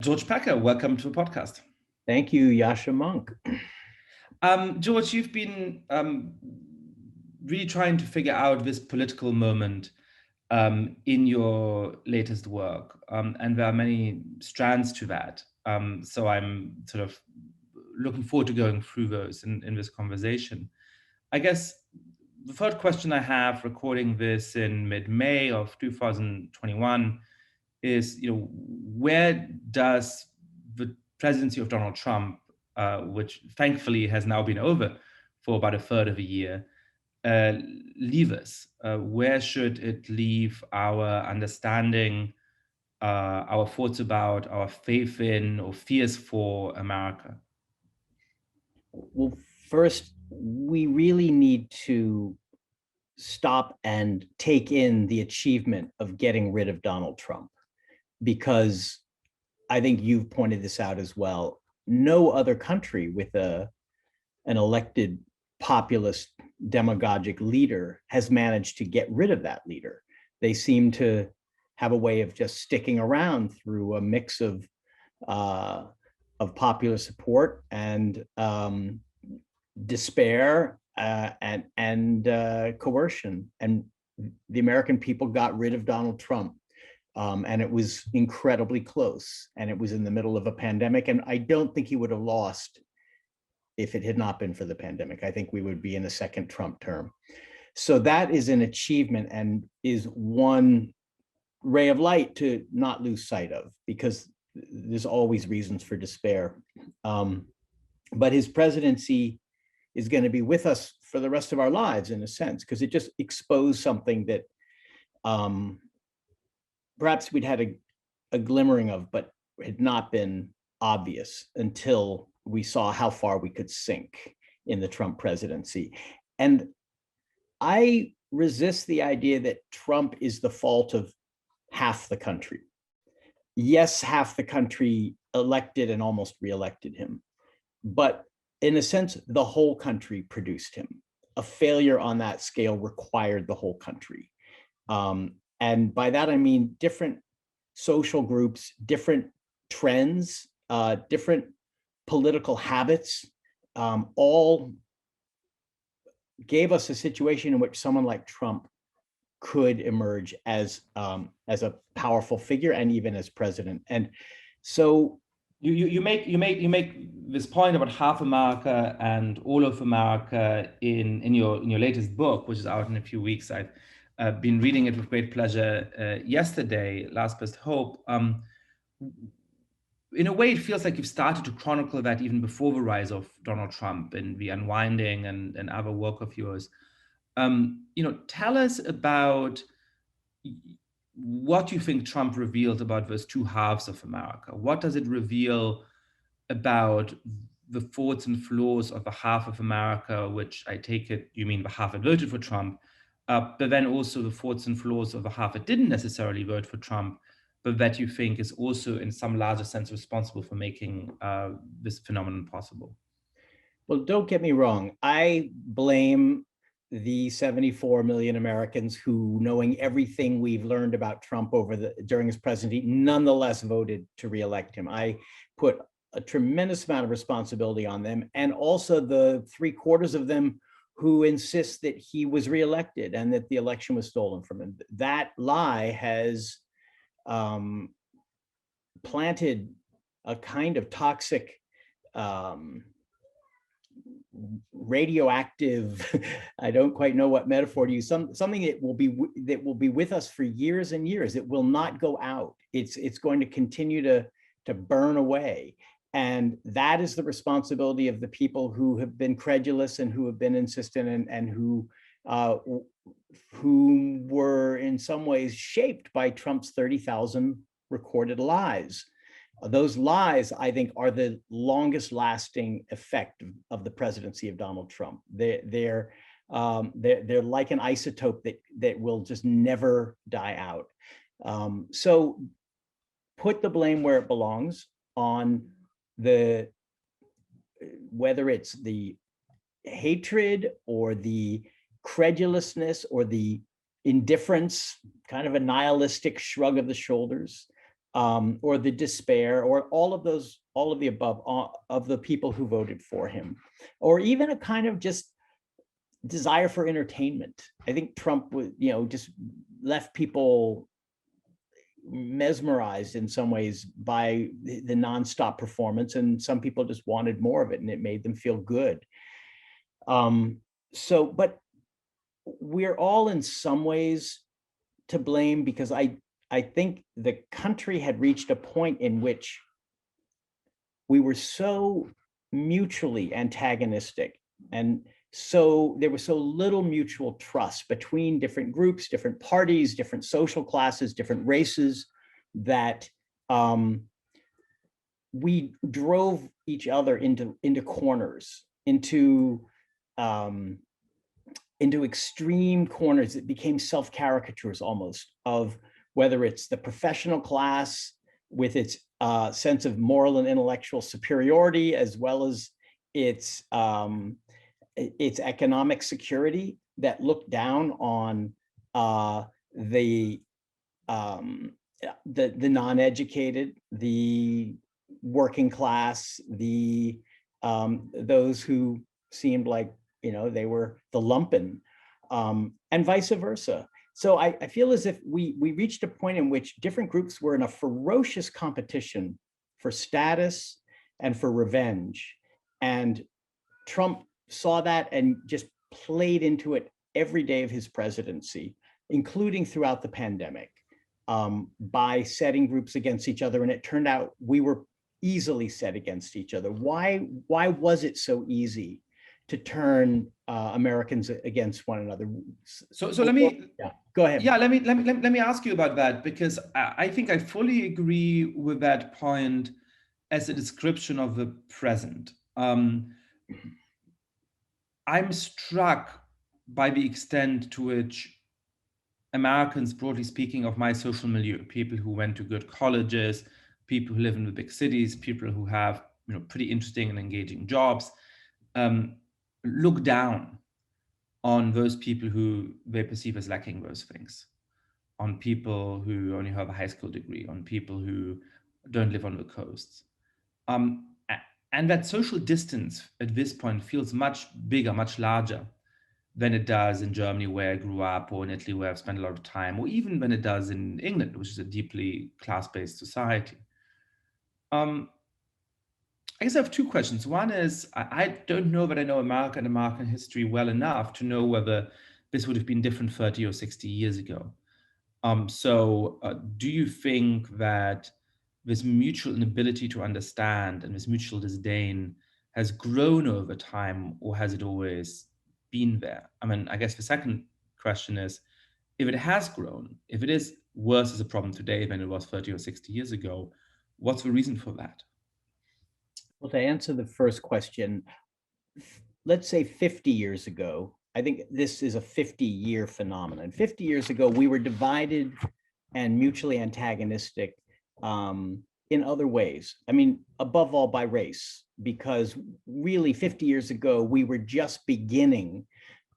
George Packer, welcome to the podcast. Thank you, Yascha Mounk. George, you've been really trying to figure out this political moment in your latest work, and there are many strands to that. So I'm sort of looking forward to going through those in this conversation. I guess the third question I have, recording this in mid-May of 2021, is, where does the presidency of Donald Trump, which thankfully has now been over for about a third of a year, uh, leave us? Where should it leave our understanding, our thoughts about, our faith in, or fears for America? Well, first, we really need to stop and take in the achievement of getting rid of Donald Trump, because I think you've pointed this out as well. No other country with an elected populist demagogic leader has managed to get rid of that leader. They seem to have a way of just sticking around through a mix of popular support and despair and coercion. And the American people got rid of Donald Trump. And it was incredibly close, and it was in the middle of a pandemic. And I don't think he would have lost if it had not been for the pandemic. I think we would be in a second Trump term. So that is an achievement and is one ray of light to not lose sight of, because there's always reasons for despair. But his presidency is going to be with us for the rest of our lives, in a sense, because it just exposed something that perhaps we'd had a glimmering of, but had not been obvious until we saw how far we could sink in the Trump presidency. And I resist the idea that Trump is the fault of half the country. Yes, half the country elected and almost reelected him, but in a sense, the whole country produced him. A failure on that scale required the whole country. And by that, I mean different social groups, different trends, different political habits, all gave us a situation in which someone like Trump could emerge as a powerful figure and even as president. And so you make this point about half America and all of America in your latest book, which is out in a few weeks. I've been reading it with great pleasure yesterday, Last Best Hope. In a way, it feels like you've started to chronicle that even before the rise of Donald Trump and the Unwinding and other work of yours. Tell us about what you think Trump revealed about those two halves of America. What does it reveal about the thoughts and flaws of the half of America, which I take it you mean the half that voted for Trump, but then also the thoughts and flaws of the half that didn't necessarily vote for Trump, but that you think is also in some larger sense responsible for making this phenomenon possible? Well, don't get me wrong. I blame the 74 million Americans who, knowing everything we've learned about Trump during his presidency, nonetheless voted to reelect him. I put a tremendous amount of responsibility on them, and also the 3/4 of them who insist that he was reelected and that the election was stolen from him. That lie has planted a kind of toxic radioactive, I don't quite know what metaphor to use, something that will be with us for years and years. It will not go out. It's going to continue to burn away. And that is the responsibility of the people who have been credulous and who have been insistent and who were in some ways shaped by Trump's 30,000 recorded lies. Those lies, I think, are the longest lasting effect of the presidency of Donald Trump. They're like an isotope that will just never die out. So put the blame where it belongs on whether it's the hatred or the credulousness or the indifference, kind of a nihilistic shrug of the shoulders or the despair, or all of the above, of the people who voted for him, or even a kind of just desire for entertainment. I think Trump was, just left people mesmerized in some ways by the nonstop performance, and some people just wanted more of it, and it made them feel good. But we're all in some ways to blame, because I think the country had reached a point in which we were so mutually antagonistic, and so there was so little mutual trust between different groups, different parties, different social classes, different races, that we drove each other into corners, into extreme corners that became self-caricatures almost, of whether it's the professional class with its sense of moral and intellectual superiority, as well as its economic security, that looked down on the non-educated, the working class, those who seemed like they were the lumpen, and vice versa. So I feel as if we reached a point in which different groups were in a ferocious competition for status and for revenge. And Trump saw that and just played into it every day of his presidency, including throughout the pandemic, by setting groups against each other. And it turned out we were easily set against each other. Why was it so easy to turn Americans against one another? So let me go ahead. Yeah, let me ask you about that, because I think I fully agree with that point as a description of the present. I'm struck by the extent to which Americans, broadly speaking, of my social milieu, people who went to good colleges, people who live in the big cities, people who have pretty interesting and engaging jobs, look down on those people who they perceive as lacking those things, on people who only have a high school degree, on people who don't live on the coasts. And that social distance at this point feels much bigger, much larger than it does in Germany, where I grew up, or in Italy, where I've spent a lot of time, or even than it does in England, which is a deeply class-based society. I guess I have two questions. One is, I don't know that I know America and American history well enough to know whether this would have been different 30 or 60 years ago. Do you think that this mutual inability to understand and this mutual disdain has grown over time, or has it always been there? I mean, I guess the second question is, if it has grown, if it is worse as a problem today than it was 30 or 60 years ago, what's the reason for that? Well, to answer the first question, let's say 50 years ago, I think this is a 50-year phenomenon. 50 years ago, we were divided and mutually antagonistic in other ways. I mean, above all by race, because really 50 years ago, we were just beginning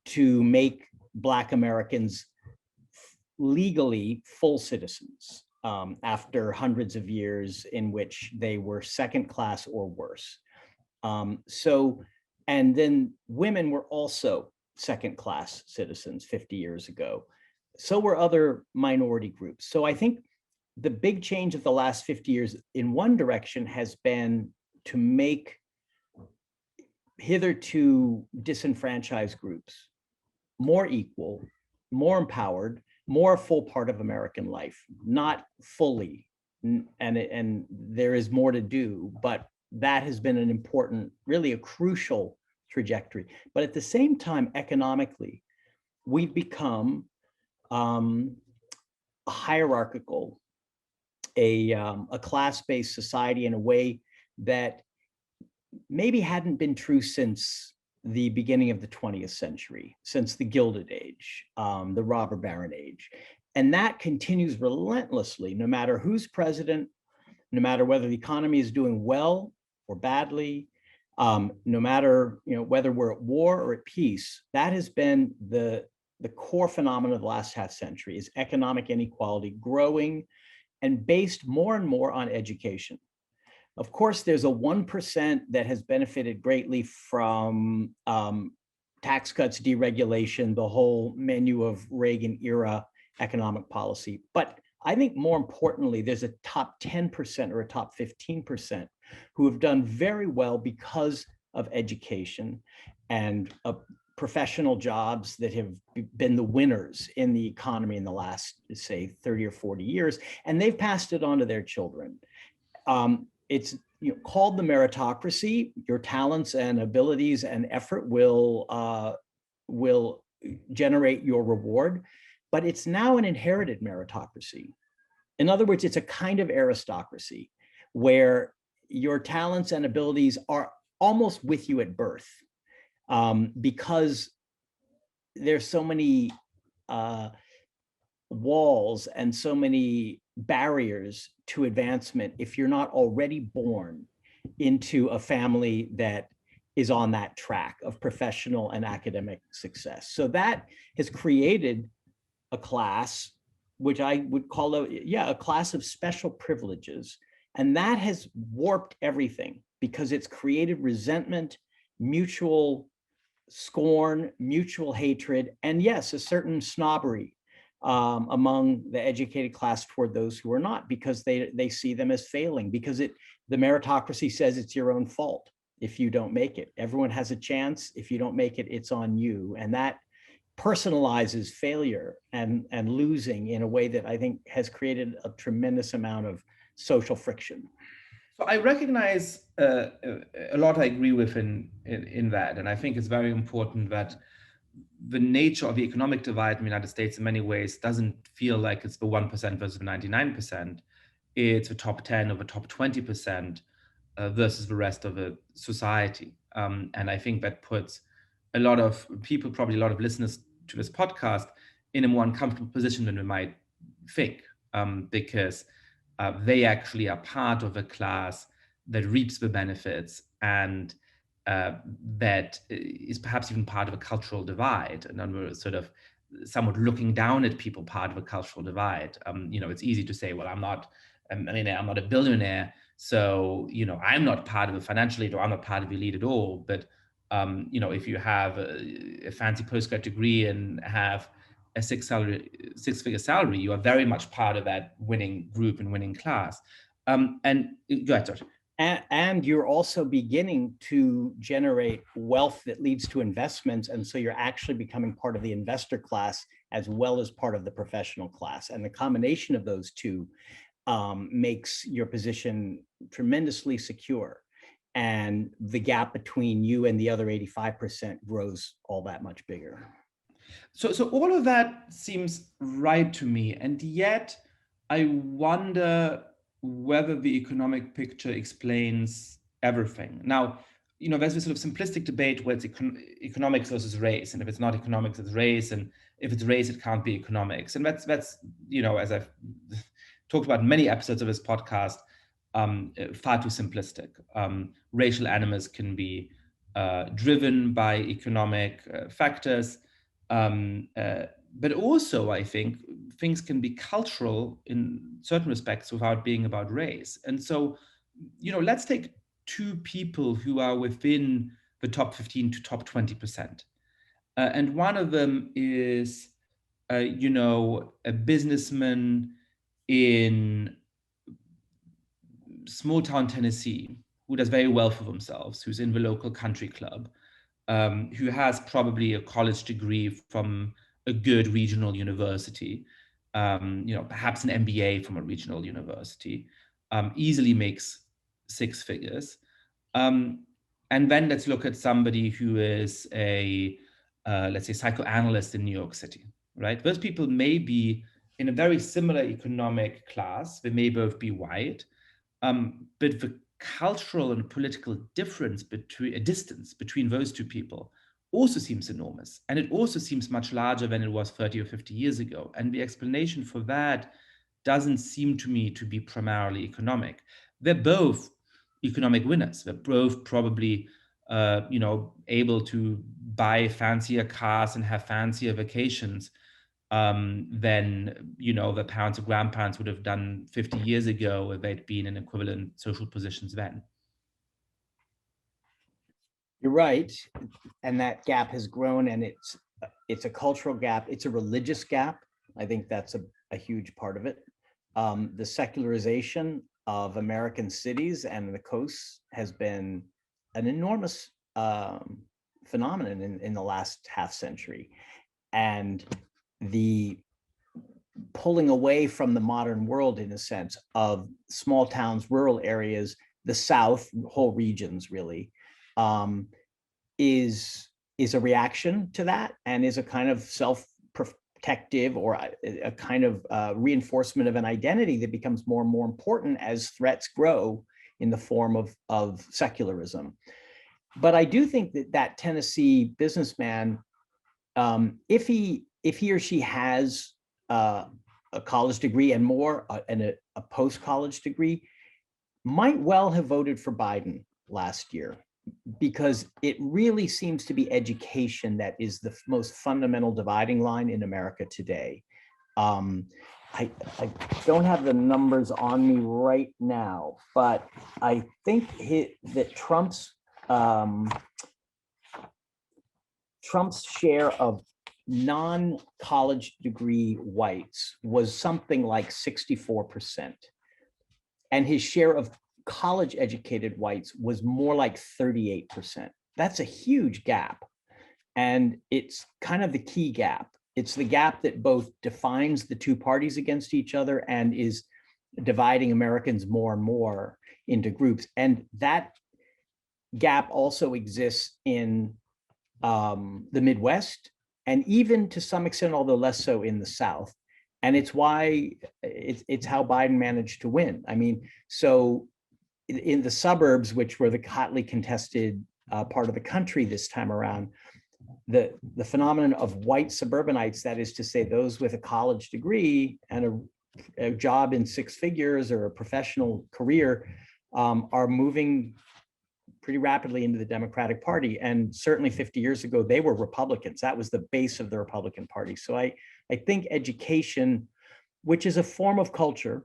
to make Black Americans legally full citizens after hundreds of years in which they were second class or worse. And then women were also second class citizens 50 years ago. So were other minority groups. So I think the big change of the last 50 years in one direction has been to make hitherto disenfranchised groups more equal, more empowered, more a full part of American life, not fully. And there is more to do, but that has been an important, really a crucial trajectory. But at the same time, economically, we've become a hierarchical, a class-based society in a way that maybe hadn't been true since the beginning of the 20th century, since the Gilded Age, the robber baron age. And that continues relentlessly, no matter who's president, no matter whether the economy is doing well or badly, no matter whether we're at war or at peace. That has been the core phenomenon of the last half century, is economic inequality growing and based more and more on education. Of course, there's a 1% that has benefited greatly from tax cuts, deregulation, the whole menu of Reagan era economic policy. But I think more importantly, there's a top 10% or a top 15% who have done very well because of education and professional jobs that have been the winners in the economy in the last, say, 30 or 40 years, and they've passed it on to their children. It's called the meritocracy. Your talents and abilities and effort will generate your reward, but it's now an inherited meritocracy. In other words, it's a kind of aristocracy where your talents and abilities are almost with you at birth, because there's so many walls and so many barriers to advancement if you're not already born into a family that is on that track of professional and academic success. So that has created a class, which I would call a class of special privileges. And that has warped everything because it's created resentment, mutual scorn, mutual hatred, and yes, a certain snobbery among the educated class toward those who are not, because they see them as failing, because the meritocracy says it's your own fault if you don't make it. Everyone has a chance. If you don't make it, it's on you. And that personalizes failure and losing in a way that I think has created a tremendous amount of social friction. So I recognize a lot I agree with in that. And I think it's very important that the nature of the economic divide in the United States in many ways doesn't feel like it's the 1% versus the 99%. It's the top 10 or the top 20% versus the rest of the society. And I think that puts a lot of people, probably a lot of listeners to this podcast, in a more uncomfortable position than we might think, because they actually are part of a class that reaps the benefits and that is perhaps even part of a cultural divide. And then we're sort of somewhat looking down at people part of a cultural divide. It's easy to say, well, I'm not a billionaire, so I'm not part of the financial elite, or I'm not part of the elite at all. But if you have a fancy postgrad degree and have a six-figure salary, you are very much part of that winning group and winning class. And go ahead, George. And you're also beginning to generate wealth that leads to investments. And so you're actually becoming part of the investor class as well as part of the professional class. And the combination of those two makes your position tremendously secure. And the gap between you and the other 85% grows all that much bigger. So all of that seems right to me. And yet I wonder whether the economic picture explains everything. Now, there's this sort of simplistic debate where it's economics versus race. And if it's not economics, it's race. And if it's race, it can't be economics. And that's as I've talked about in many episodes of this podcast, far too simplistic. Racial animus can be driven by economic factors. But also, I think things can be cultural in certain respects without being about race. And so, let's take two people who are within the top 15 to top 20%. And one of them is, a businessman in small town Tennessee who does very well for themselves, who's in the local country club, who has probably a college degree from a good regional university, perhaps an MBA from a regional university, easily makes six figures. And then let's look at somebody who is a, let's say, psychoanalyst in New York City, right? Those people may be in a very similar economic class. They may both be white, but the cultural and political distance between those two people also seems enormous. And it also seems much larger than it was 30 or 50 years ago. And the explanation for that doesn't seem to me to be primarily economic. They're both economic winners. They're both probably able to buy fancier cars and have fancier vacations. than, the parents or grandparents would have done 50 years ago if they'd been in equivalent social positions then. You're right, and that gap has grown, and it's a cultural gap. It's a religious gap. I think that's a huge part of it. The secularization of American cities and the coasts has been an enormous phenomenon in the last half century, and the pulling away from the modern world, in a sense, of small towns, rural areas, the South, whole regions really, is a reaction to that, and is a kind of self-protective or a kind of reinforcement of an identity that becomes more and more important as threats grow in the form of secularism. But I do think that Tennessee businessman, if he or she has a college degree and more, and a post-college degree, might well have voted for Biden last year, because it really seems to be education that is the most fundamental dividing line in America today. I don't have the numbers on me right now, but I think that Trump's share of non-college degree whites was something like 64%. And his share of college educated whites was more like 38%. That's a huge gap. And it's kind of the key gap. It's the gap that both defines the two parties against each other and is dividing Americans more and more into groups. And that gap also exists in the Midwest, and even to some extent, although less so, in the South. And it's why it's how Biden managed to win. I mean, so in the suburbs, which were the hotly contested part of the country this time around, the phenomenon of white suburbanites, that is to say, those with a college degree and a job in six figures or a professional career, are moving pretty rapidly into the Democratic Party. And certainly 50 years ago, they were Republicans. That was the base of the Republican Party. So I think education, which is a form of culture,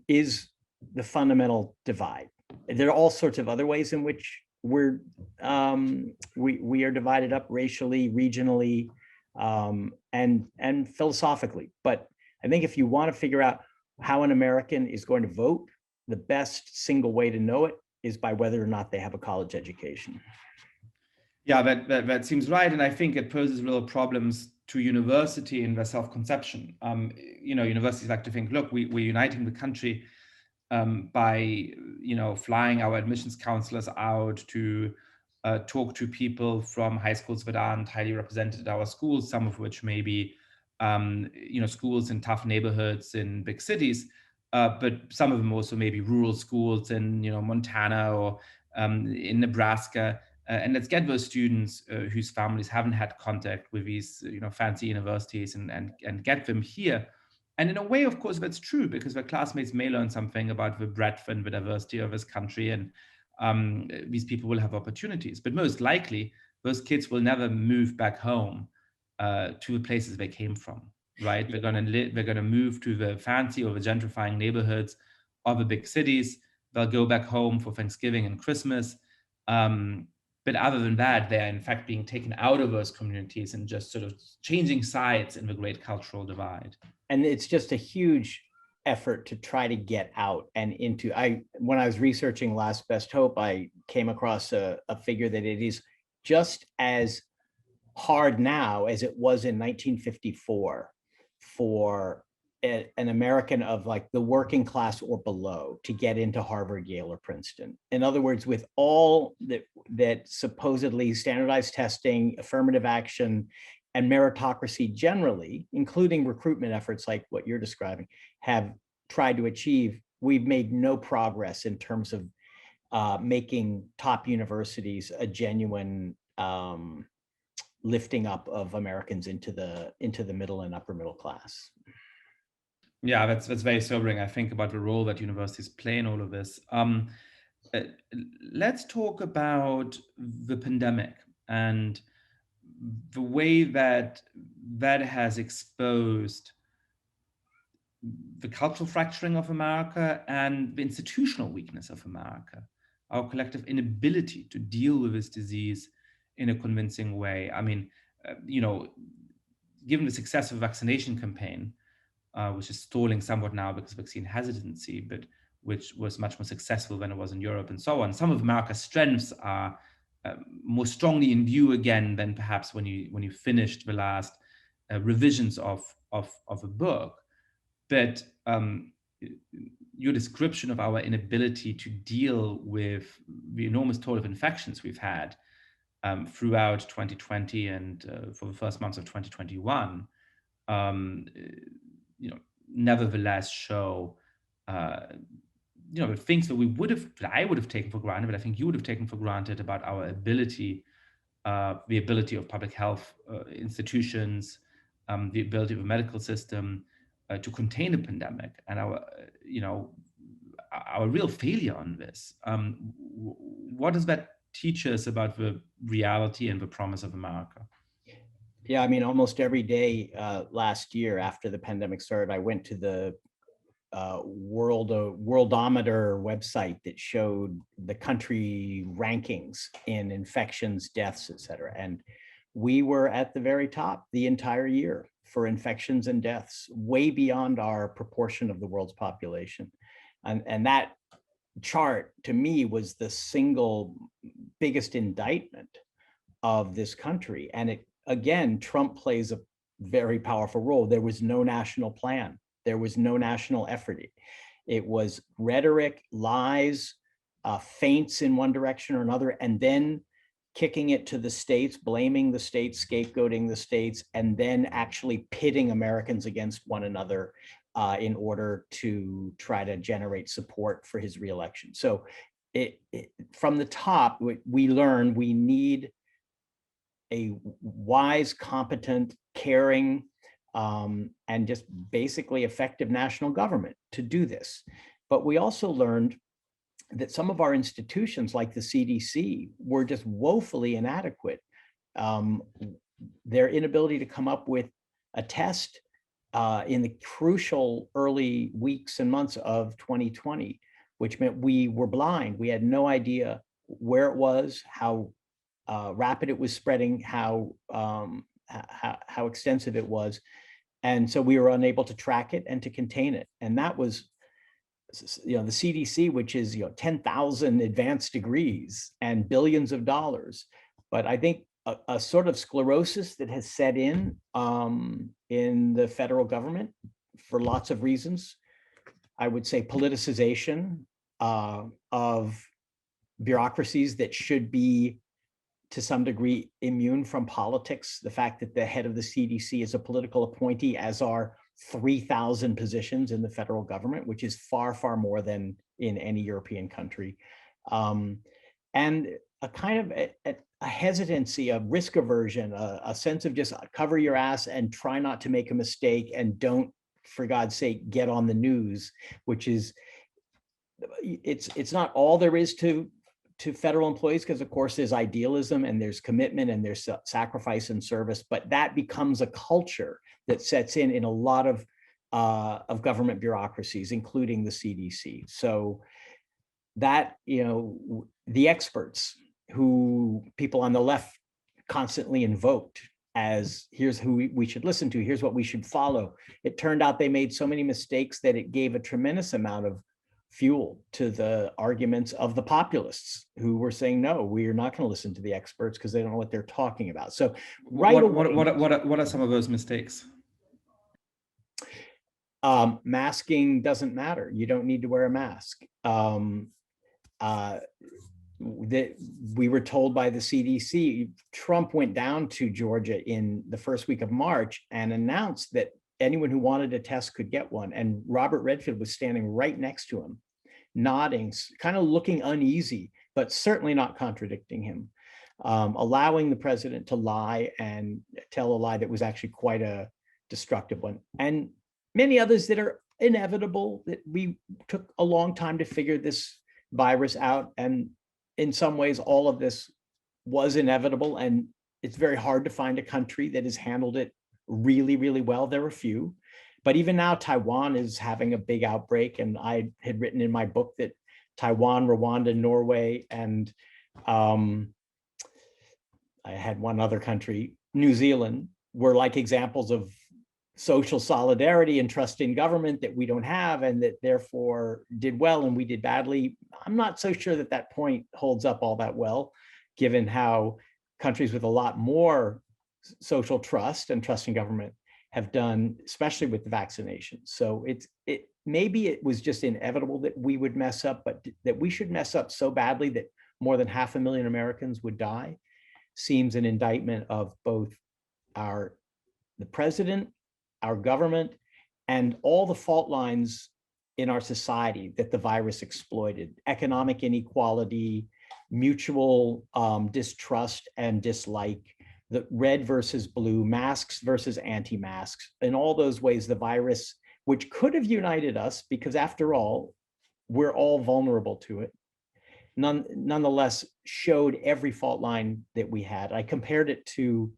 is the fundamental divide. There are all sorts of other ways in which we are divided up racially, regionally, and philosophically. But I think if you want to figure out how an American is going to vote, the best single way to know it is by whether or not they have a college education. Yeah, that seems right. And I think it poses real problems to university in their self-conception. Universities like to think, look, we're uniting the country by, flying our admissions counselors out to talk to people from high schools that aren't highly represented at our schools, some of which may be, schools in tough neighborhoods in big cities. But some of them also may be rural schools in, Montana or in Nebraska. And let's get those students whose families haven't had contact with these, fancy universities and get them here. And in a way, of course, that's true, because their classmates may learn something about the breadth and the diversity of this country, and these people will have opportunities. But most likely, those kids will never move back home to the places they came from. Right? They're going to move to the fancy or the gentrifying neighborhoods of the big cities. They'll go back home for Thanksgiving and Christmas. But other than that, they're in fact being taken out of those communities and just sort of changing sides in the great cultural divide. And it's just a huge effort to try to get out and into. When I was researching Last Best Hope, I came across a figure that it is just as hard now as it was in 1954 for an American of like the working class or below to get into Harvard, Yale, or Princeton. In other words, with all that supposedly standardized testing, affirmative action, and meritocracy generally, including recruitment efforts like what you're describing, have tried to achieve, we've made no progress in terms of making top universities a genuine lifting up of Americans into the middle and upper middle class. Yeah, that's very sobering. I think about the role that universities play in all of this. Let's talk about the pandemic and the way that has exposed the cultural fracturing of America and the institutional weakness of America, our collective inability to deal with this disease in a convincing way. I mean, given the success of the vaccination campaign, which is stalling somewhat now because of vaccine hesitancy, but which was much more successful than it was in Europe and so on, some of America's strengths are more strongly in view again than perhaps when you finished the last revisions of a book. But your description of our inability to deal with the enormous toll of infections we've had throughout 2020 and for the first months of 2021, nevertheless show the things that I would have taken for granted, but I think you would have taken for granted about our ability, the ability of public health institutions, the ability of the medical system to contain a pandemic, and our real failure on this. What does that teach us about the reality and the promise of America? Yeah, I mean, almost every day last year after the pandemic started, I went to the Worldometer website that showed the country rankings in infections, deaths, et cetera. And we were at the very top the entire year for infections and deaths, way beyond our proportion of the world's population. And that chart, to me, was the single biggest indictment of this country. And it, again, Trump plays a very powerful role. There was no national plan. There was no national effort. It was rhetoric, lies, feints in one direction or another, and then kicking it to the states, blaming the states, scapegoating the states, and then actually pitting Americans against one another in order to try to generate support for his reelection. So from the top, we learned we need a wise, competent, caring, and just basically effective national government to do this. But we also learned that some of our institutions, like the CDC, were just woefully inadequate. Their inability to come up with a test in the crucial early weeks and months of 2020, which meant we were blind. We had no idea where it was, how rapid it was spreading, how extensive it was. And so we were unable to track it and to contain it. And that was, the CDC, which is 10,000 advanced degrees and billions of dollars. But I think a sort of sclerosis that has set in the federal government for lots of reasons. I would say politicization of bureaucracies that should be, to some degree, immune from politics. The fact that the head of the CDC is a political appointee, as are 3,000 positions in the federal government, which is far, far more than in any European country. And a kind of a hesitancy, a risk aversion, a sense of just cover your ass and try not to make a mistake, and don't, for God's sake, get on the news, which is, it's not all there is to federal employees, because of course there's idealism and there's commitment and there's sacrifice and service, but that becomes a culture that sets in a lot of government bureaucracies, including the CDC. So that, the experts who people on the left constantly invoked as, here's who we should listen to, here's what we should follow. It turned out they made so many mistakes that it gave a tremendous amount of fuel to the arguments of the populists who were saying, no, we are not going to listen to the experts because they don't know what they're talking about. So what are some of those mistakes? Masking doesn't matter. You don't need to wear a mask. That we were told by the CDC, Trump went down to Georgia in the first week of March and announced that anyone who wanted a test could get one. And Robert Redfield was standing right next to him, nodding, kind of looking uneasy, but certainly not contradicting him, allowing the president to lie and tell a lie that was actually quite a destructive one. And many others that are inevitable, that we took a long time to figure this virus out. And in some ways, all of this was inevitable. And it's very hard to find a country that has handled it really, really well. There are a few, but even now Taiwan is having a big outbreak. And I had written in my book that Taiwan, Rwanda, Norway, and I had one other country, New Zealand, were like examples of social solidarity and trust in government that we don't have, and that therefore did well and we did badly. I'm not so sure that that point holds up all that well, given how countries with a lot more social trust and trust in government have done, especially with the vaccinations. So maybe it was just inevitable that we would mess up, but that we should mess up so badly that more than 500,000 Americans would die seems an indictment of both the president, our government, and all the fault lines in our society that the virus exploited: economic inequality, mutual distrust and dislike, the red versus blue, masks versus anti-masks. In all those ways, the virus, which could have united us, because after all, we're all vulnerable to it, nonetheless showed every fault line that we had. I compared it to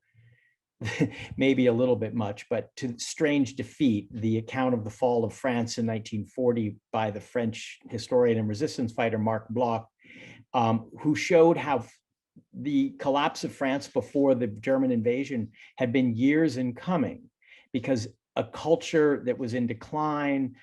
maybe a little bit much, but to Strange Defeat, the account of the fall of France in 1940 by the French historian and resistance fighter Marc Bloch, who showed how the collapse of France before the German invasion had been years in coming, because a culture that was in decline,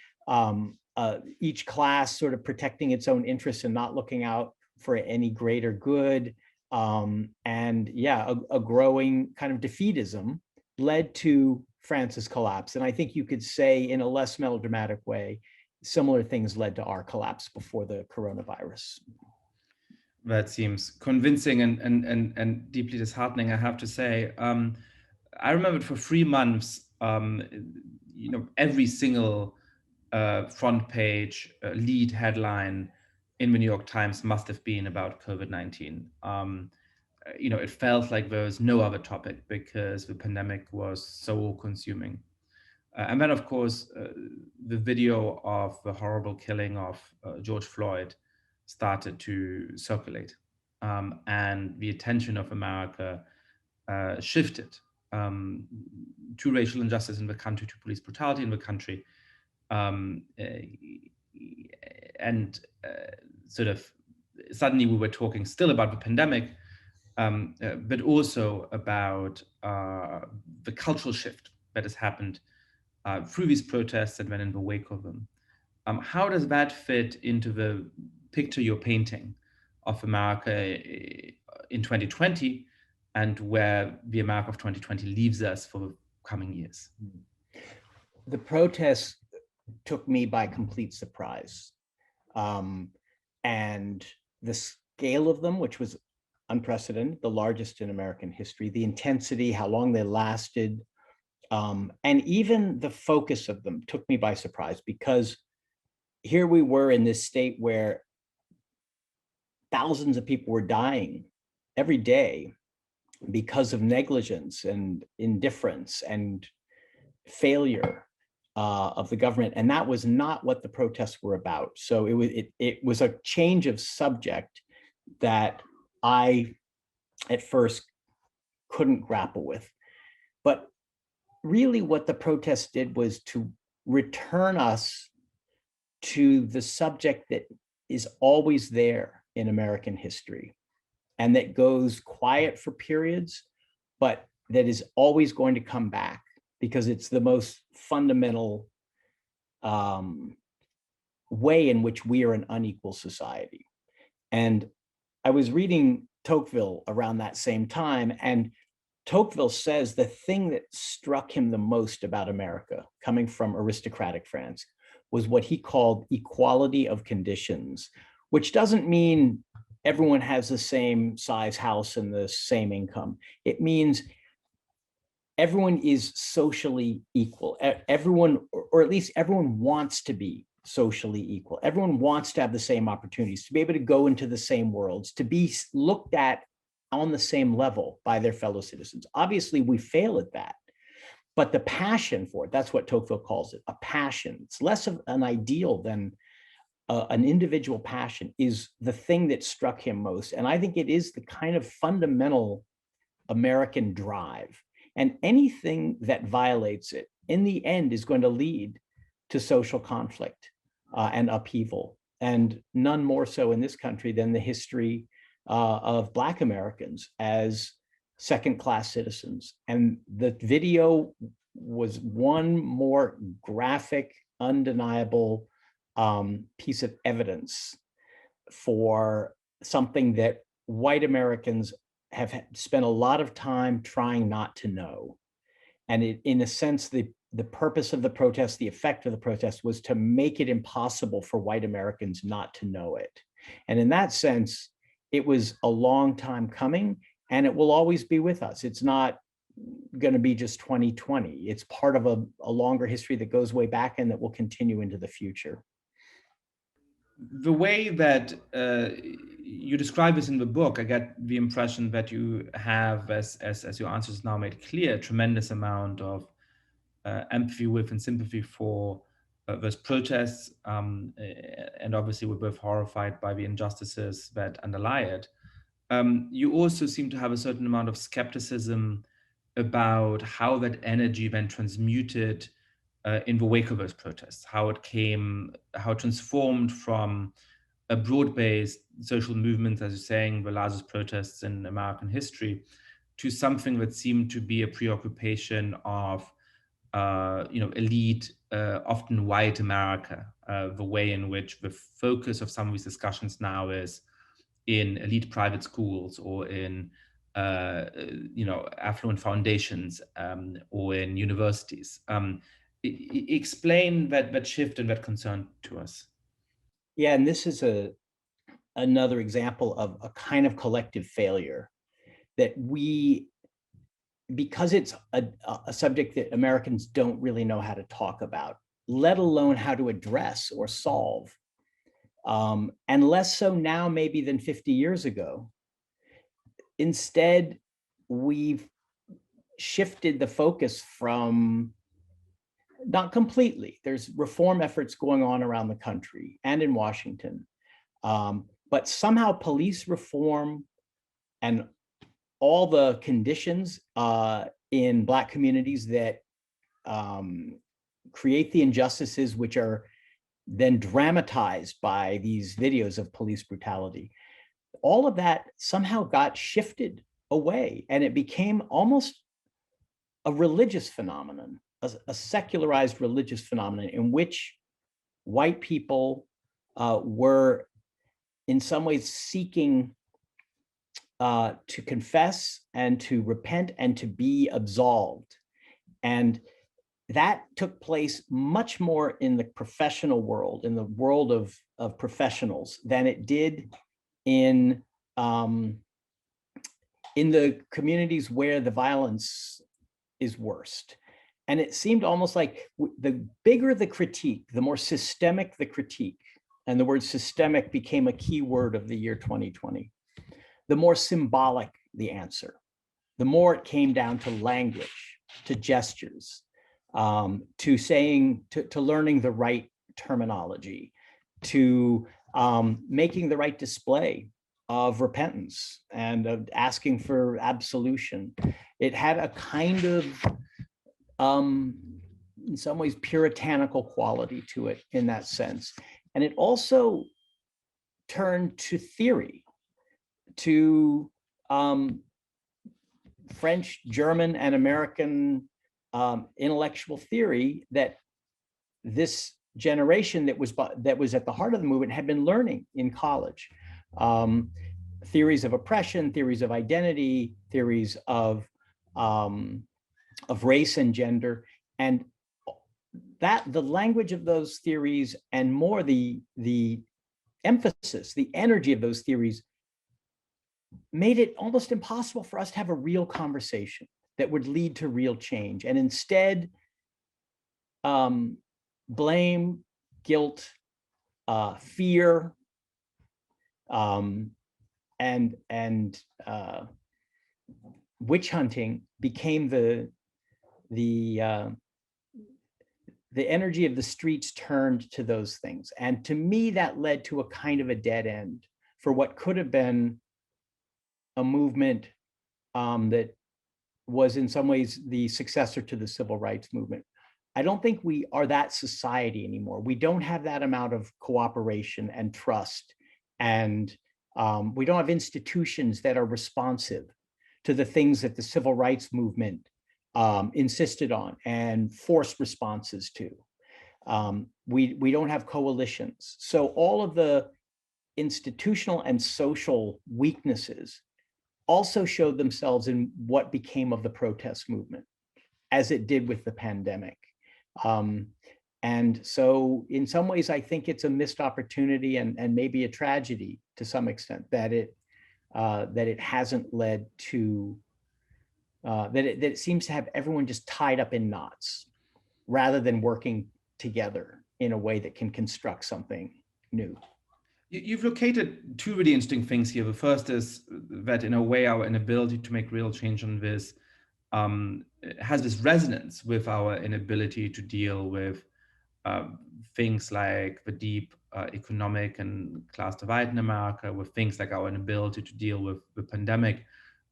each class sort of protecting its own interests and not looking out for any greater good, and yeah, a growing kind of defeatism led to France's collapse. And I think you could say, in a less melodramatic way, similar things led to our collapse before the coronavirus. That seems convincing and deeply disheartening, I have to say. I remembered for 3 months, every single front page lead headline in the New York Times must have been about COVID-19. It felt like there was no other topic because the pandemic was so all-consuming. And then, of course, the video of the horrible killing of George Floyd started to circulate. And the attention of America shifted to racial injustice in the country, to police brutality in the country. Sort of suddenly we were talking still about the pandemic, but also about the cultural shift that has happened through these protests and then in the wake of them. How does that fit into the picture you're painting of America in 2020 and where the America of 2020 leaves us for the coming years? The protests took me by complete surprise. And the scale of them, which was unprecedented, the largest in American history, the intensity, how long they lasted, and even the focus of them took me by surprise, because here we were in this state where thousands of people were dying every day because of negligence and indifference and failure of the government. And that was not what the protests were about. So it was a change of subject that I at first couldn't grapple with. But really what the protests did was to return us to the subject that is always there in American history, and that goes quiet for periods, but that is always going to come back, because it's the most fundamental way in which we are an unequal society. And I was reading Tocqueville around that same time, and Tocqueville says the thing that struck him the most about America, coming from aristocratic France, was what he called equality of conditions, which doesn't mean everyone has the same size house and the same income. It means everyone is socially equal. Everyone, or at least everyone, wants to be socially equal. Everyone wants to have the same opportunities, to be able to go into the same worlds, to be looked at on the same level by their fellow citizens. Obviously, we fail at that. But the passion for it, that's what Tocqueville calls it, a passion. It's less of an ideal than an individual passion, is the thing that struck him most. And I think it is the kind of fundamental American drive. And anything that violates it, in the end, is going to lead to social conflict and upheaval. And none more so in this country than the history of Black Americans as second-class citizens. And the video was one more graphic, undeniable piece of evidence for something that white Americans have spent a lot of time trying not to know. And it, in a sense, the purpose of the protest, the effect of the protest, was to make it impossible for white Americans not to know it. And in that sense, it was a long time coming, and it will always be with us. It's not going to be just 2020. It's part of a longer history that goes way back and that will continue into the future. The way that you describe this in the book, I get the impression that you have, as your answers now made clear, a tremendous amount of empathy with and sympathy for those protests, and obviously we're both horrified by the injustices that underlie it. You also seem to have a certain amount of skepticism about how that energy then transmuted in the wake of those protests, how it transformed from a broad-based social movement, as you're saying, the largest protests in American history, to something that seemed to be a preoccupation of elite, often white America, the way in which the focus of some of these discussions now is in elite private schools or in affluent foundations or in universities. Explain that shift and that concern to us. Yeah, and this is another example of a kind of collective failure that because it's a subject that Americans don't really know how to talk about, let alone how to address or solve, and less so now maybe than 50 years ago. Instead, we've shifted the focus from, not completely, there's reform efforts going on around the country and in Washington, but somehow police reform and all the conditions in Black communities that create the injustices which are then dramatized by these videos of police brutality, all of that somehow got shifted away, and it became almost a religious phenomenon, a secularized religious phenomenon in which white people were in some ways seeking to confess and to repent and to be absolved. And that took place much more in the professional world, in the world of professionals, than it did in the communities where the violence is worst. And it seemed almost like the bigger the critique, the more systemic the critique, and the word systemic became a key word of the year 2020, the more symbolic the answer, the more it came down to language, to gestures, to saying, to learning the right terminology, to making the right display of repentance and of asking for absolution. It had a kind of, in some ways, puritanical quality to it in that sense. And it also turned to theory, to French, German, and American intellectual theory that this generation that was at the heart of the movement had been learning in college. Theories of oppression, theories of identity, theories of race and gender, and that the language of those theories, and more the emphasis, the energy of those theories, made it almost impossible for us to have a real conversation that would lead to real change. And instead, blame, guilt, fear, and witch hunting became the energy of the streets turned to those things. And to me, that led to a kind of a dead end for what could have been a movement that was in some ways the successor to the civil rights movement. I don't think we are that society anymore. We don't have that amount of cooperation and trust, and we don't have institutions that are responsive to the things that the civil rights movement insisted on and forced responses to. We don't have coalitions. So all of the institutional and social weaknesses also showed themselves in what became of the protest movement, as it did with the pandemic. And so in some ways, I think it's a missed opportunity and maybe a tragedy to some extent that it hasn't led to, that it seems to have everyone just tied up in knots rather than working together in a way that can construct something new. You've located two really interesting things here. The first is that in a way, our inability to make real change on this has this resonance with our inability to deal with things like the deep economic and class divide in America, with things like our inability to deal with the pandemic,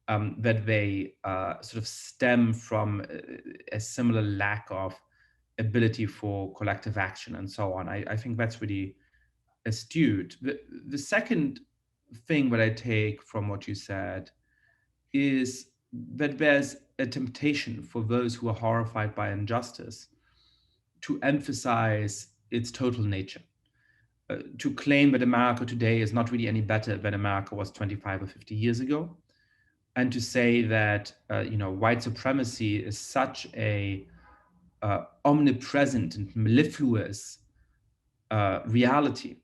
that they sort of stem from a similar lack of ability for collective action and so on. I think that's really astute. The second thing that I take from what you said is that there's a temptation for those who are horrified by injustice to emphasize its total nature, to claim that America today is not really any better than America was 25 or 50 years ago, and to say that white supremacy is such a omnipresent and mellifluous reality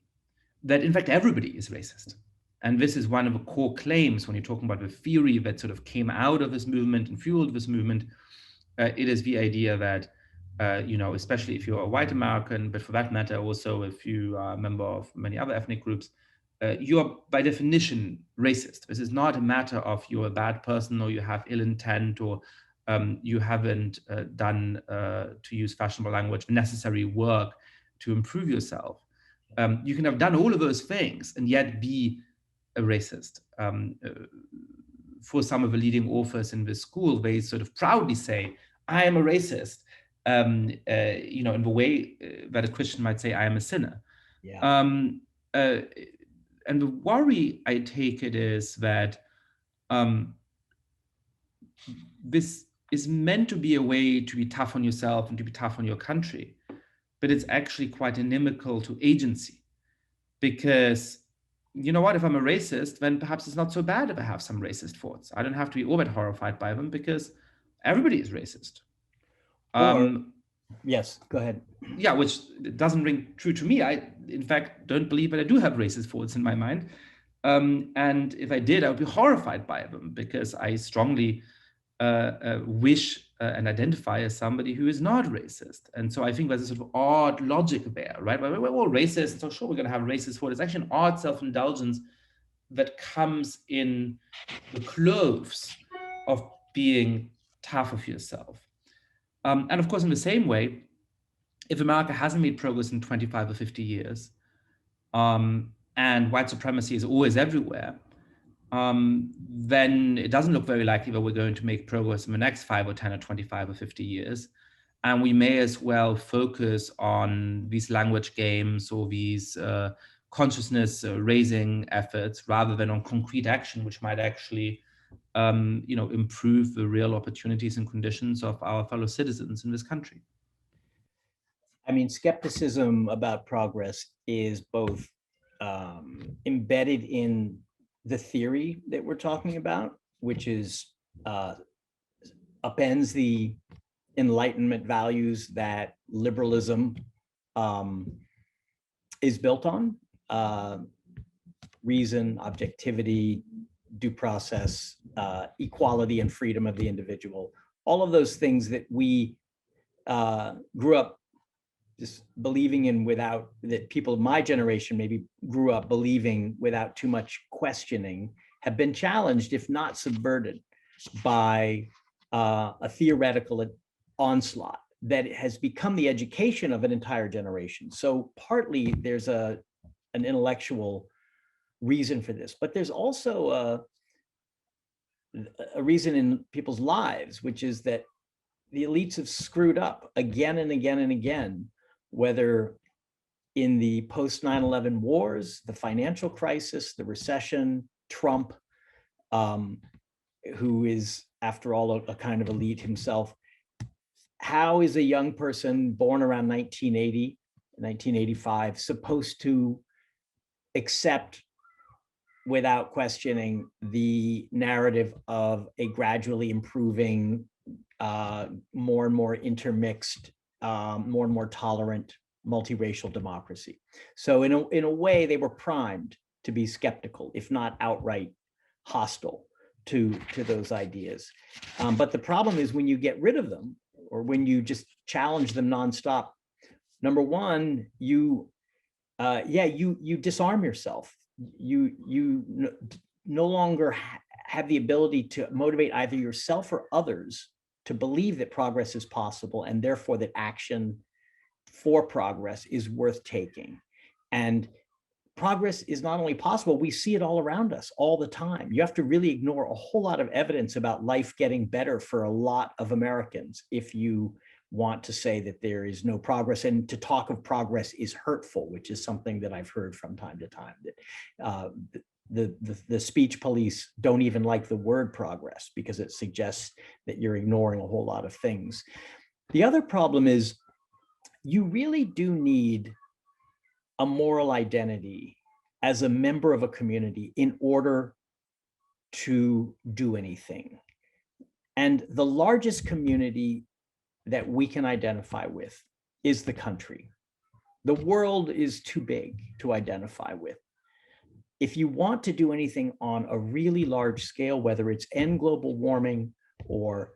that in fact everybody is racist. And this is one of the core claims when you're talking about the theory that sort of came out of this movement and fueled this movement. It is the idea that, especially if you're a white American, but for that matter, also if you are a member of many other ethnic groups, you are by definition racist. This is not a matter of you're a bad person or you have ill intent or you haven't done, to use fashionable language, necessary work to improve yourself. You can have done all of those things and yet be a racist. For some of the leading authors in this school, they sort of proudly say, I am a racist, in the way that a Christian might say, I am a sinner. Yeah. And the worry, I take it, is that this is meant to be a way to be tough on yourself and to be tough on your country, but it's actually quite inimical to agency. Because, you know what, if I'm a racist, then perhaps it's not so bad if I have some racist thoughts. I don't have to be all that horrified by them because everybody is racist. Yes, go ahead. Yeah, which doesn't ring true to me. I, in fact, don't believe that I do have racist thoughts in my mind. And if I did, I would be horrified by them because I strongly wish and identify as somebody who is not racist. And so I think there's a sort of odd logic there, right? We're all racist, so sure, we're going to have racist thought. It's actually an odd self-indulgence that comes in the clothes of being tough of yourself. And of course, in the same way, if America hasn't made progress in 25 or 50 years, and white supremacy is always everywhere, then it doesn't look very likely that we're going to make progress in the next 5 or 10 or 25 or 50 years. And we may as well focus on these language games or these consciousness raising efforts rather than on concrete action, which might actually improve the real opportunities and conditions of our fellow citizens in this country. I mean, skepticism about progress is both embedded in the theory that we're talking about, which is upends the Enlightenment values that liberalism is built on: reason, objectivity, due process, equality and freedom of the individual. All of those things that we grew up just believing in without, that people of my generation maybe grew up believing without too much questioning, have been challenged, if not subverted, by a theoretical onslaught that has become the education of an entire generation. So partly there's an intellectual reason for this, but there's also a reason in people's lives, which is that the elites have screwed up again and again and again, whether in the post 9/11 wars, the financial crisis, the recession, Trump, who is, after all, a kind of elite himself. How is a young person born around 1980, 1985 supposed to accept without questioning the narrative of a gradually improving, more and more intermixed, more and more tolerant multiracial democracy? So in a way, they were primed to be skeptical, if not outright hostile to those ideas. But the problem is when you get rid of them, or when you just challenge them nonstop, number one, you disarm yourself. You no longer have the ability to motivate either yourself or others to believe that progress is possible, and therefore that action for progress is worth taking. And progress is not only possible, we see it all around us all the time. You have to really ignore a whole lot of evidence about life getting better for a lot of Americans if you want to say that there is no progress. And to talk of progress is hurtful, which is something that I've heard from time to time, that the speech police don't even like the word progress because it suggests that you're ignoring a whole lot of things. The other problem is you really do need a moral identity as a member of a community in order to do anything. And the largest community that we can identify with is the country. The world is too big to identify with. If you want to do anything on a really large scale, whether it's end global warming or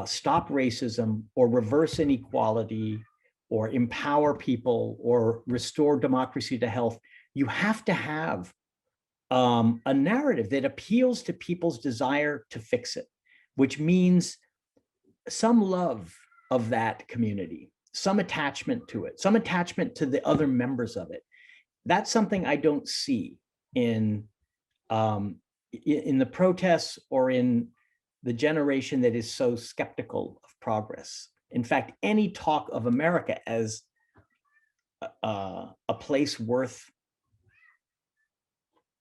stop racism or reverse inequality or empower people or restore democracy to health, you have to have a narrative that appeals to people's desire to fix it, which means some love of that community, some attachment to it, some attachment to the other members of it. That's something I don't see in the protests or in the generation that is so skeptical of progress. In fact, any talk of America as a place worth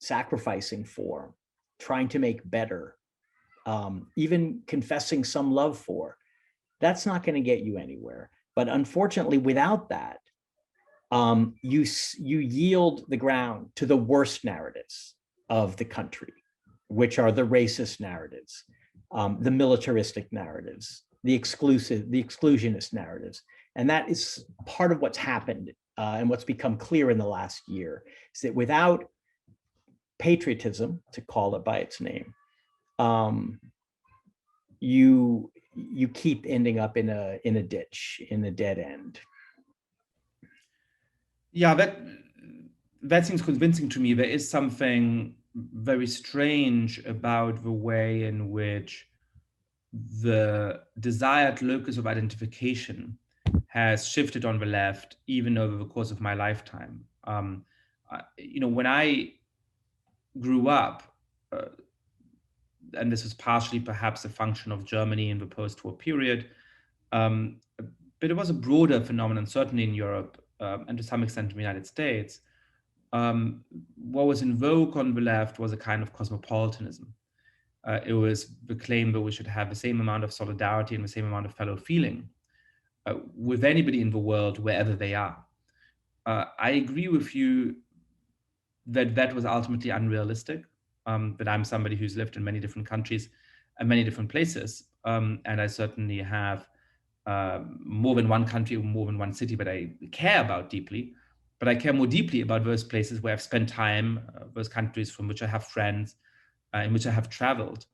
sacrificing for, trying to make better, even confessing some love for, that's not going to get you anywhere. But unfortunately, without that, you yield the ground to the worst narratives of the country, which are the racist narratives, the militaristic narratives, the exclusionist narratives. And that is part of what's happened and what's become clear in the last year, is that without patriotism, to call it by its name, you keep ending up in a ditch, in a dead end. Yeah, that seems convincing to me. There is something very strange about the way in which the desired locus of identification has shifted on the left, even over the course of my lifetime. When I grew up, and this was partially perhaps a function of Germany in the post-war period, but it was a broader phenomenon, certainly in Europe, and to some extent in the United States. What was in vogue on the left was a kind of cosmopolitanism. It was the claim that we should have the same amount of solidarity and the same amount of fellow feeling with anybody in the world, wherever they are. I agree with you that that was ultimately unrealistic, but I'm somebody who's lived in many different countries and many different places. And I certainly have more than one country or more than one city that I care about deeply. But I care more deeply about those places where I've spent time, those countries from which I have friends, in which I have traveled,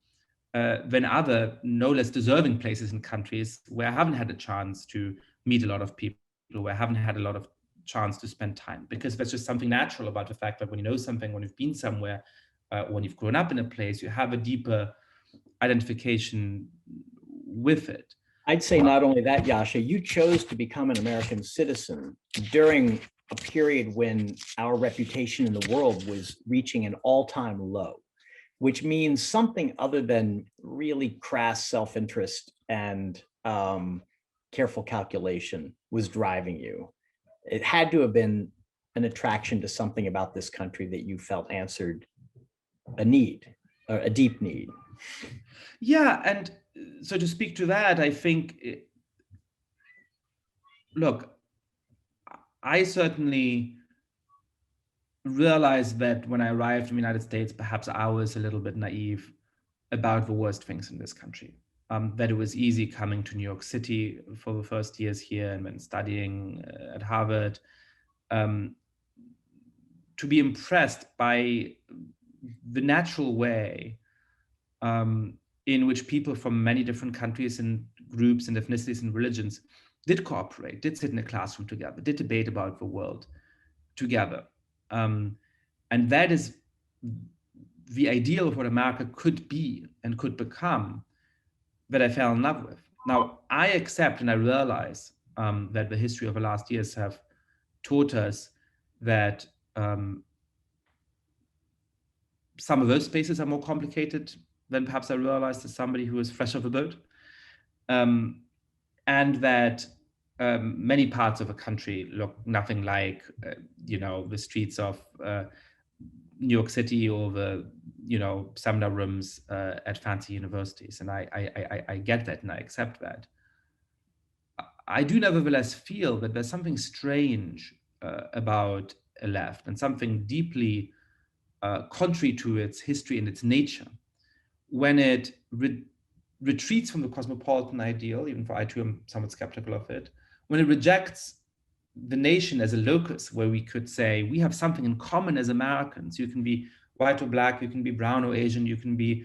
than other, no less deserving places and countries where I haven't had a chance to meet a lot of people, where I haven't had a lot of chance to spend time. Because there's just something natural about the fact that when you know something, when you've been somewhere, when you've grown up in a place, you have a deeper identification with it. I'd say not only that, Yascha, you chose to become an American citizen during a period when our reputation in the world was reaching an all-time low. which means something other than really crass self-interest and careful calculation was driving you. It had to have been an attraction to something about this country that you felt answered a need, or a deep need. Yeah, and so to speak to that, I think, look, I certainly realized that when I arrived in the United States, perhaps I was a little bit naive about the worst things in this country. That it was easy coming to New York City for the first years here and then studying at Harvard, to be impressed by the natural way in which people from many different countries and groups and ethnicities and religions did cooperate, did sit in a classroom together, did debate about the world together. And that is the ideal of what America could be and could become, that I fell in love with. Now, I accept and I realize that the history of the last years have taught us that some of those spaces are more complicated than perhaps I realized as somebody who is fresh off the boat. And that many parts of the country look nothing like, the streets of New York City or the, seminar rooms at fancy universities. And I get that and I accept that. I do nevertheless feel that there's something strange about a left and something deeply contrary to its history and its nature when it retreats from the cosmopolitan ideal, even for I too am somewhat skeptical of it, when it rejects the nation as a locus where we could say we have something in common as Americans. You can be white or black, you can be brown or Asian, you can be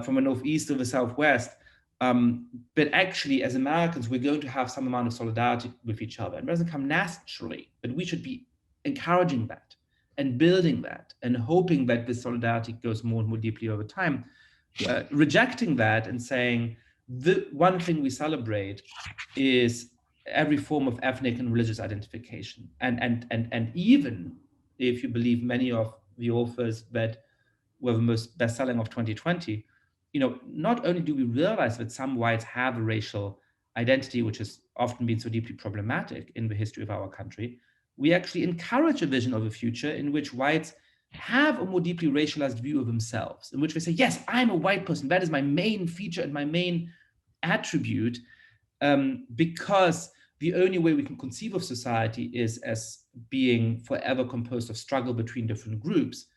from the Northeast or the Southwest. But actually, as Americans, we're going to have some amount of solidarity with each other. It doesn't come naturally, but we should be encouraging that and building that and hoping that this solidarity goes more and more deeply over time. Rejecting that and saying the one thing we celebrate is every form of ethnic and religious identification. And even if you believe many of the authors that were the most best-selling of 2020, not only do we realize that some whites have a racial identity, which has often been so deeply problematic in the history of our country, we actually encourage a vision of a future in which whites have a more deeply racialized view of themselves, in which they say, yes, I'm a white person. That is my main feature and my main attribute, because the only way we can conceive of society is as being forever composed of struggle between different groups.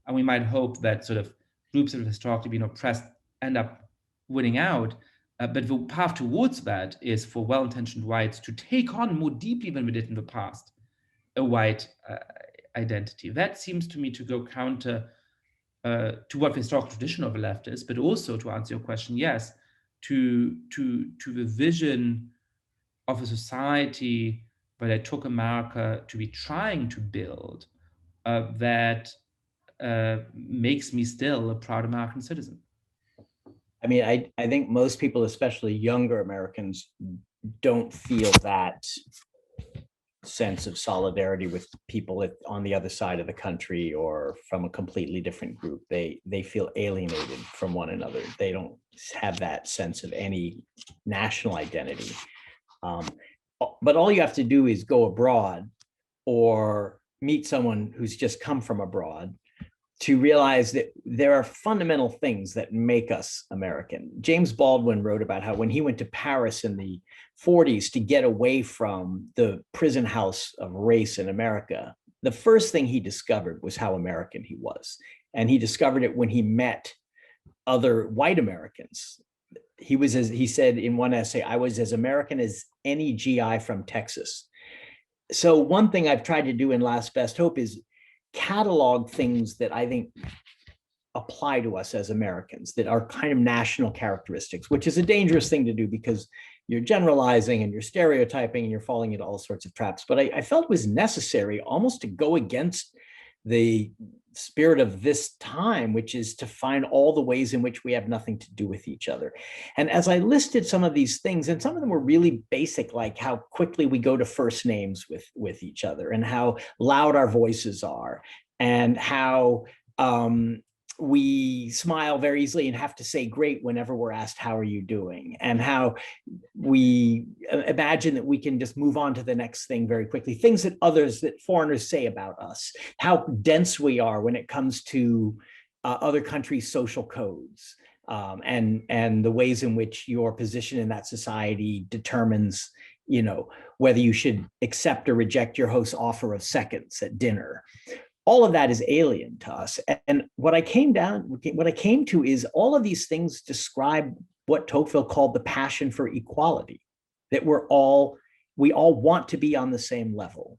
And we might hope that sort of groups that have historically been oppressed end up winning out. But the path towards that is for well-intentioned whites to take on more deeply than we did in the past a white identity. That seems to me to go counter to what the historical tradition of the left is, but also, to answer your question, yes, to the vision of a society that I took America to be trying to build, that makes me still a proud American citizen. I mean, I think most people, especially younger Americans, don't feel that sense of solidarity with people on the other side of the country or from a completely different group. They feel alienated from one another. They don't have that sense of any national identity. But all you have to do is go abroad or meet someone who's just come from abroad to realize that there are fundamental things that make us American. James Baldwin wrote about how when he went to Paris in the 40s to get away from the prison house of race in America, the first thing he discovered was how American he was. And he discovered it when he met other white Americans. He was, as he said in one essay, I was as American as any GI from Texas. So one thing I've tried to do in Last Best Hope is catalog things that I think apply to us as Americans, that are kind of national characteristics, which is a dangerous thing to do because you're generalizing and you're stereotyping and you're falling into all sorts of traps. But I felt it was necessary almost to go against the spirit of this time, which is to find all the ways in which we have nothing to do with each other. And as I listed some of these things, and some of them were really basic, like how quickly we go to first names with each other and how loud our voices are and how we smile very easily and have to say great whenever we're asked, how are you doing? And how we imagine that we can just move on to the next thing very quickly. Things that foreigners say about us, how dense we are when it comes to other countries' social codes, and the ways in which your position in that society determines, whether you should accept or reject your host's offer of seconds at dinner. All of that is alien to us. And what I came to is all of these things describe what Tocqueville called the passion for equality, that we all want to be on the same level.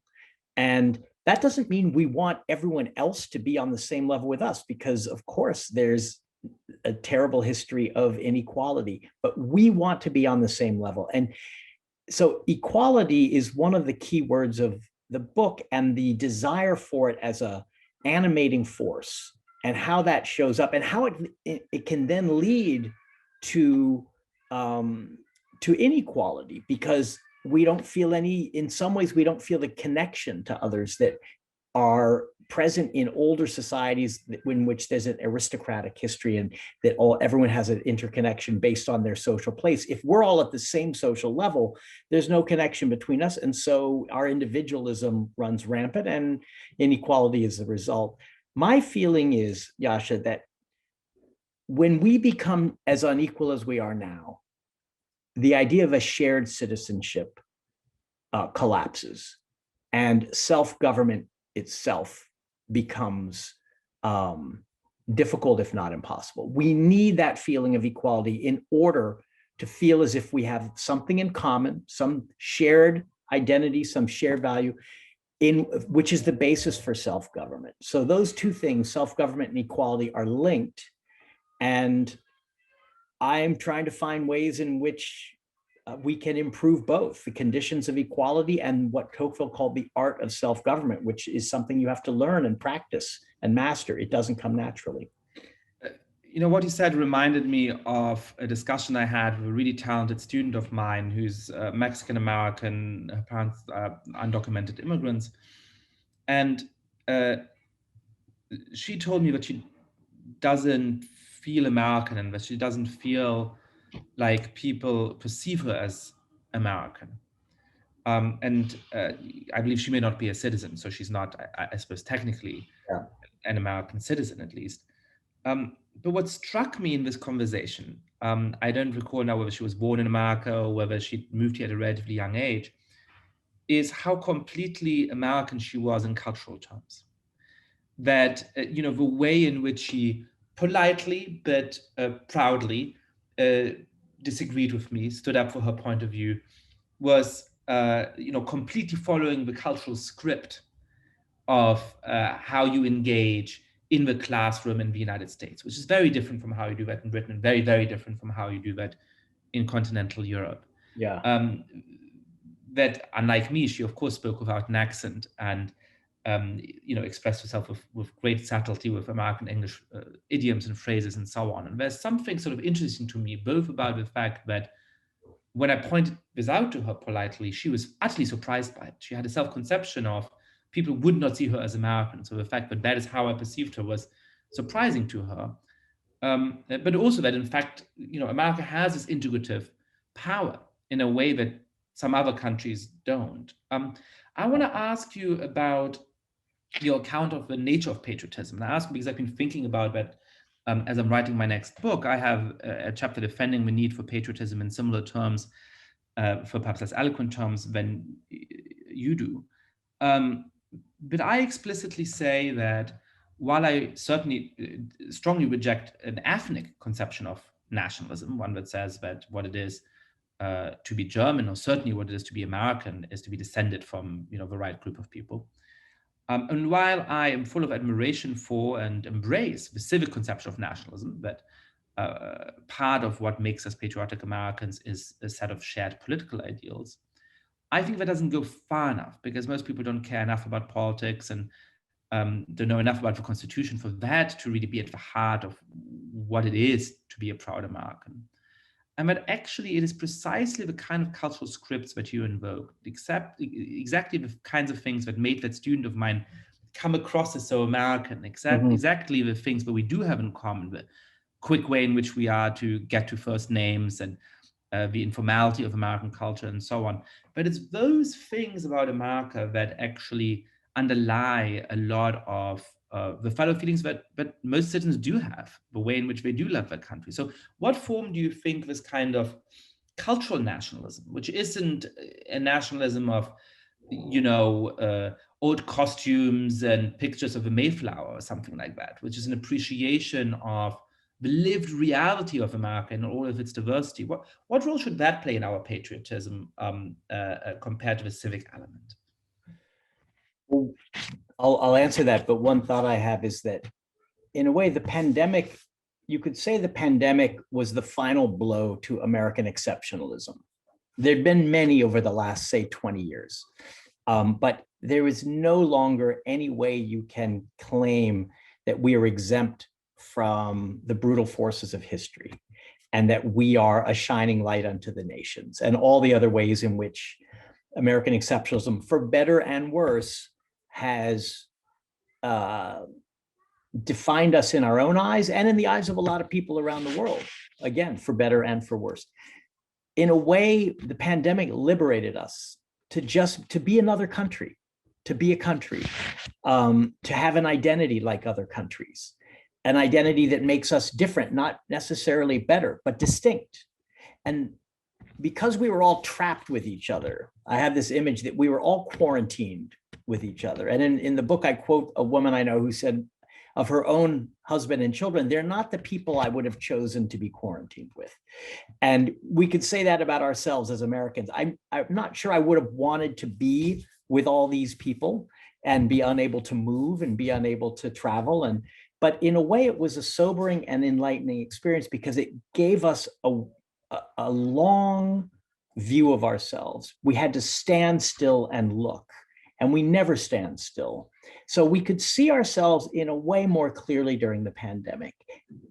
And that doesn't mean we want everyone else to be on the same level with us, because of course there's a terrible history of inequality, but we want to be on the same level. And so equality is one of the key words of the book, and the desire for it as a animating force, and how that shows up, and how it can then lead to inequality, because we don't feel in some ways we don't feel the connection to others that are present in older societies in which there's an aristocratic history, and that everyone has an interconnection based on their social place. If we're all at the same social level, there's no connection between us. And so our individualism runs rampant, and inequality is the result. My feeling is, Yascha, that when we become as unequal as we are now, the idea of a shared citizenship collapses, and self-government itself becomes difficult, if not impossible. We need that feeling of equality in order to feel as if we have something in common, some shared identity, some shared value, which is the basis for self-government. So those two things, self-government and equality, are linked. And I'm trying to find ways in which we can improve both the conditions of equality and what Tocqueville called the art of self-government, which is something you have to learn and practice and master. It doesn't come naturally. What you said reminded me of a discussion I had with a really talented student of mine who's Mexican-American, her parents are undocumented immigrants. And she told me that she doesn't feel American, and that she doesn't feel like people perceive her as American. And I believe she may not be a citizen, so she's not, I suppose, technically an American citizen, at least. But what struck me in this conversation, I don't recall now whether she was born in America or whether she moved here at a relatively young age, is how completely American she was in cultural terms. That, the way in which she politely but proudly disagreed with me, stood up for her point of view, was completely following the cultural script of how you engage in the classroom in the United States, which is very different from how you do that in Britain, and very, very different from how you do that in continental Europe. Yeah. That, unlike me, she of course spoke without an accent, and expressed herself with great subtlety with American English idioms and phrases and so on. And there's something sort of interesting to me, both about the fact that when I pointed this out to her politely, she was utterly surprised by it. She had a self-conception of people would not see her as American. So the fact that that is how I perceived her was surprising to her. But also that, in fact, America has this integrative power in a way that some other countries don't. I want to ask you about your account of the nature of patriotism. And I ask because I've been thinking about that as I'm writing my next book. I have a chapter defending the need for patriotism in similar terms, for perhaps less eloquent terms than you do. But I explicitly say that while I certainly strongly reject an ethnic conception of nationalism, one that says that what it is to be German, or certainly what it is to be American, is to be descended from the right group of people. And while I am full of admiration for and embrace the civic conception of nationalism, that part of what makes us patriotic Americans is a set of shared political ideals, I think that doesn't go far enough, because most people don't care enough about politics and don't know enough about the Constitution for that to really be at the heart of what it is to be a proud American. And that actually it is precisely the kind of cultural scripts that you invoke, exactly the kinds of things that made that student of mine come across as so American, exactly the things that we do have in common, the quick way in which we are to get to first names and the informality of American culture and so on. But it's those things about America that actually underlie a lot of the fellow feelings that most citizens do have, the way in which they do love their country. So what form do you think this kind of cultural nationalism, which isn't a nationalism of, old costumes and pictures of a Mayflower or something like that, which is an appreciation of the lived reality of America and all of its diversity. What role should that play in our patriotism compared to the civic element? Well, I'll answer that, but one thought I have is that, in a way, the pandemic, you could say the pandemic was the final blow to American exceptionalism. There'd been many over the last, say, 20 years, but there is no longer any way you can claim that we are exempt from the brutal forces of history and that we are a shining light unto the nations, and all the other ways in which American exceptionalism, for better and worse, has defined us in our own eyes and in the eyes of a lot of people around the world, again, for better and for worse. In a way, the pandemic liberated us to be another country, to be a country, to have an identity like other countries, an identity that makes us different, not necessarily better, but distinct. And because we were all trapped with each other, I have this image that we were all quarantined with each other. And in the book, I quote a woman I know who said of her own husband and children, they're not the people I would have chosen to be quarantined with. And we could say that about ourselves as Americans. I'm not sure I would have wanted to be with all these people and be unable to move and be unable to travel. But in a way, it was a sobering and enlightening experience because it gave us a long view of ourselves. We had to stand still and look, and we never stand still. So we could see ourselves in a way more clearly during the pandemic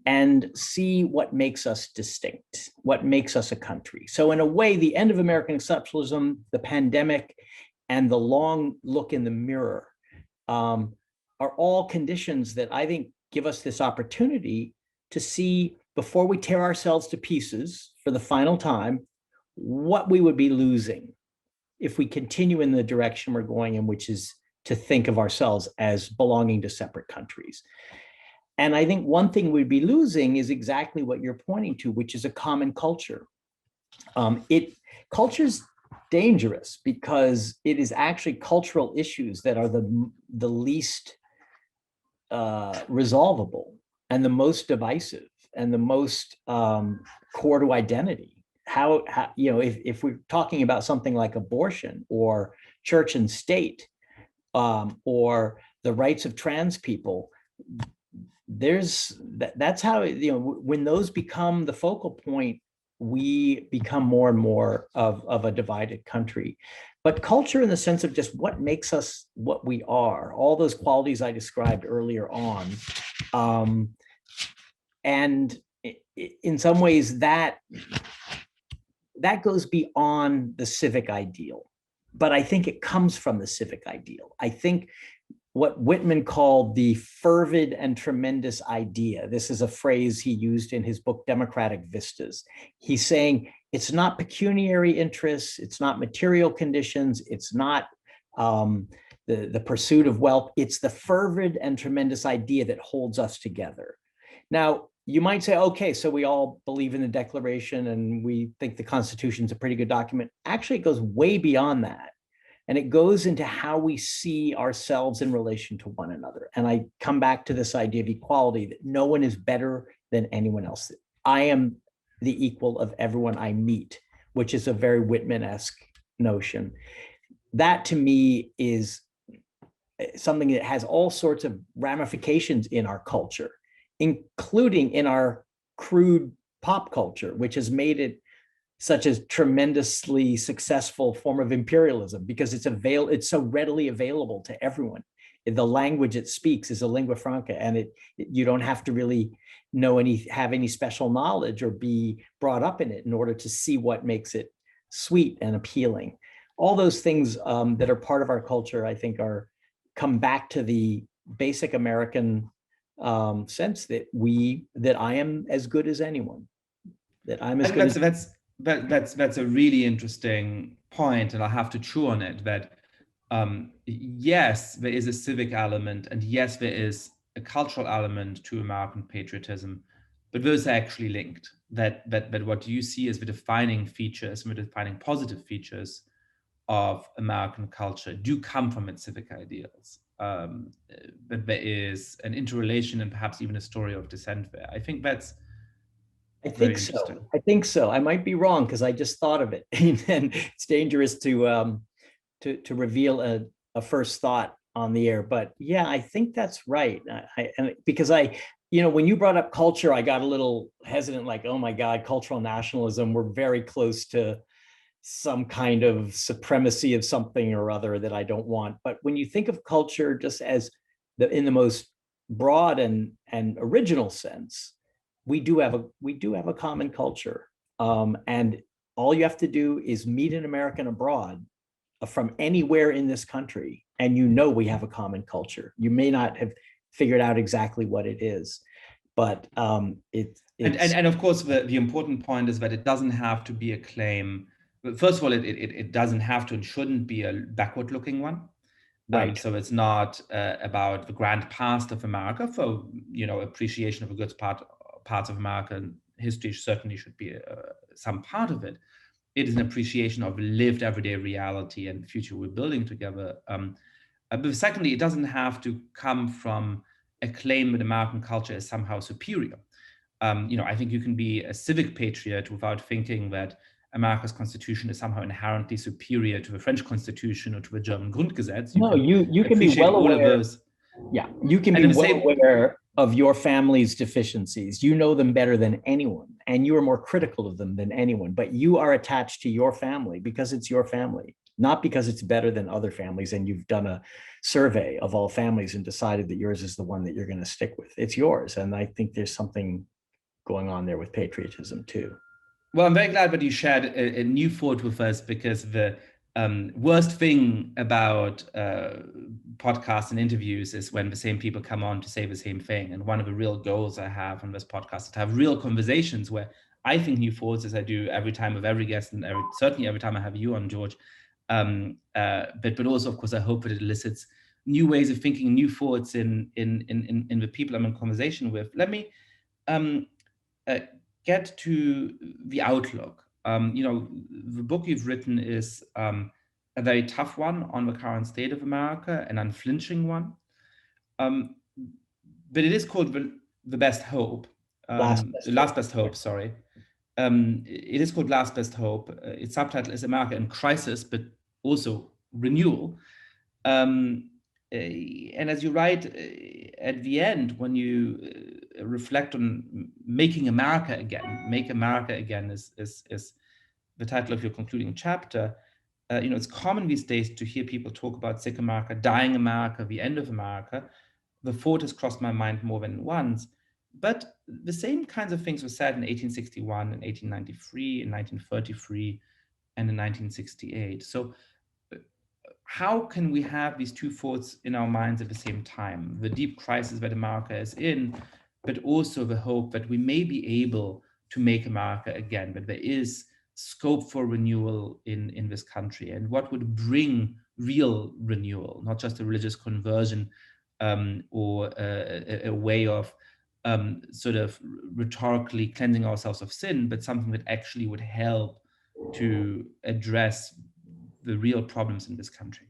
and see what makes us distinct, what makes us a country. So in a way, the end of American exceptionalism, the pandemic, and the long look in the mirror are all conditions that I think give us this opportunity to see, before we tear ourselves to pieces for the final time, what we would be losing if we continue in the direction we're going in, which is to think of ourselves as belonging to separate countries. And I think one thing we'd be losing is exactly what you're pointing to, which is a common culture. Culture's dangerous because it is actually cultural issues that are the least resolvable and the most divisive and the most core to identity. How if we're talking about something like abortion or church and state, or the rights of trans people, that's how, when those become the focal point, we become more and more of a divided country. But culture, in the sense of just what makes us what we are, all those qualities I described earlier on, and in some ways that goes beyond the civic ideal. But I think it comes from the civic ideal. I think what Whitman called the fervid and tremendous idea, this is a phrase he used in his book, Democratic Vistas. He's saying it's not pecuniary interests, it's not material conditions, it's not the pursuit of wealth, it's the fervid and tremendous idea that holds us together. Now, you might say, okay, so we all believe in the Declaration and we think the Constitution is a pretty good document. Actually, it goes way beyond that. And it goes into how we see ourselves in relation to one another. And I come back to this idea of equality, that no one is better than anyone else. I am the equal of everyone I meet, which is a very Whitman-esque notion. That to me is something that has all sorts of ramifications in our culture, including in our crude pop culture, which has made it such a tremendously successful form of imperialism because it's so readily available to everyone. The language it speaks is a lingua franca, and you don't have to really have any special knowledge or be brought up in it in order to see what makes it sweet and appealing. All those things that are part of our culture, I think, are come back to the basic American sense that I am as good as anyone, that I'm as good as. That's a really interesting point, and I'll have to chew on it. That yes, there is a civic element, and yes, there is a cultural element to American patriotism, but those are actually linked. That what you see as the defining features, the defining positive features of American culture do come from its civic ideals. But there is an interrelation and perhaps even a story of descent there. I think that's I think so. I think so. I might be wrong because I just thought of it, and it's dangerous to reveal a first thought on the air. But yeah, I think that's right. Because when you brought up culture, I got a little hesitant, like, oh my God, cultural nationalism. We're very close to some kind of supremacy of something or other that I don't want. But when you think of culture just as in the most broad and original sense, we do have a common culture, and all you have to do is meet an American abroad from anywhere in this country, and we have a common culture. You may not have figured out exactly what it is, but and of course the important point is that it doesn't have to be a claim. First of all, it doesn't have to and shouldn't be a backward-looking one. Right. So it's not about the grand past of America. For appreciation of a good parts of American history certainly should be some part of it. It is an appreciation of lived everyday reality and the future we're building together. But secondly, it doesn't have to come from a claim that American culture is somehow superior. I think you can be a civic patriot without thinking that America's constitution is somehow inherently superior to the French constitution or to the German Grundgesetz. You can be well aware. Yeah, you can be well aware of your family's deficiencies. You know them better than anyone, and you are more critical of them than anyone. But you are attached to your family because it's your family, not because it's better than other families. And you've done a survey of all families and decided that yours is the one that you're going to stick with. It's yours, and I think there's something going on there with patriotism too. Well, I'm very glad that you shared a new thought with us, because the worst thing about podcasts and interviews is when the same people come on to say the same thing. And one of the real goals I have on this podcast is to have real conversations where I think new thoughts, as I do every time with every guest, and certainly every time I have you on, George. But also, of course, I hope that it elicits new ways of thinking, new thoughts in the people I'm in conversation with. Let me get to the outlook. The book you've written is a very tough one on the current state of America, an unflinching one. But it is called The Best Hope. Last Best Hope, sorry. It is called Last Best Hope. Its subtitle is America in Crisis, but also Renewal. And as you write at the end, when you reflect on making America again, make America again is the title of your concluding chapter. It's common these days to hear people talk about sick America, dying America, the end of America. The thought has crossed my mind more than once. But the same kinds of things were said in 1861, in 1893, in 1933, and in 1968. So how can we have these two thoughts in our minds at the same time? The deep crisis that America is in, but also the hope that we may be able to make America again, that there is scope for renewal in this country, and what would bring real renewal, not just a religious conversion or a way of sort of rhetorically cleansing ourselves of sin, but something that actually would help to address the real problems in this country.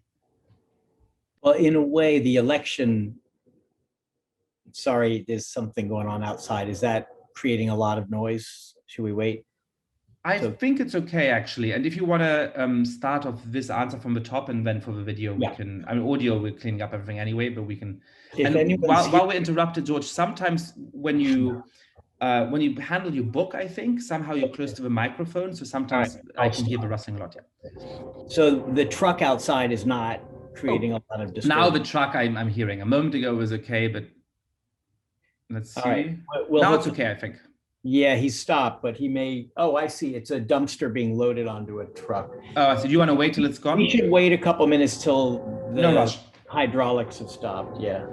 Well, in a way, the election, sorry, there's something going on outside. Is that creating a lot of noise? Should we wait? I think it's okay, actually. And if you want to start off this answer from the top, and then for the video, we can, audio, we're cleaning up everything anyway, but we can. And while we're interrupted, George, sometimes when you handle your book, I think somehow you're close to the microphone, so sometimes I can hear the rustling a lot. Yeah. So the truck outside is not creating a lot of disturbance. Now the truck I'm hearing. A moment ago was okay, but let's see. All right. Well, now it's okay, I think. Yeah, he stopped, but he may. Oh, I see. It's a dumpster being loaded onto a truck. Oh, so do you want to wait till it's gone? We should wait a couple minutes till the hydraulics have stopped. Yeah.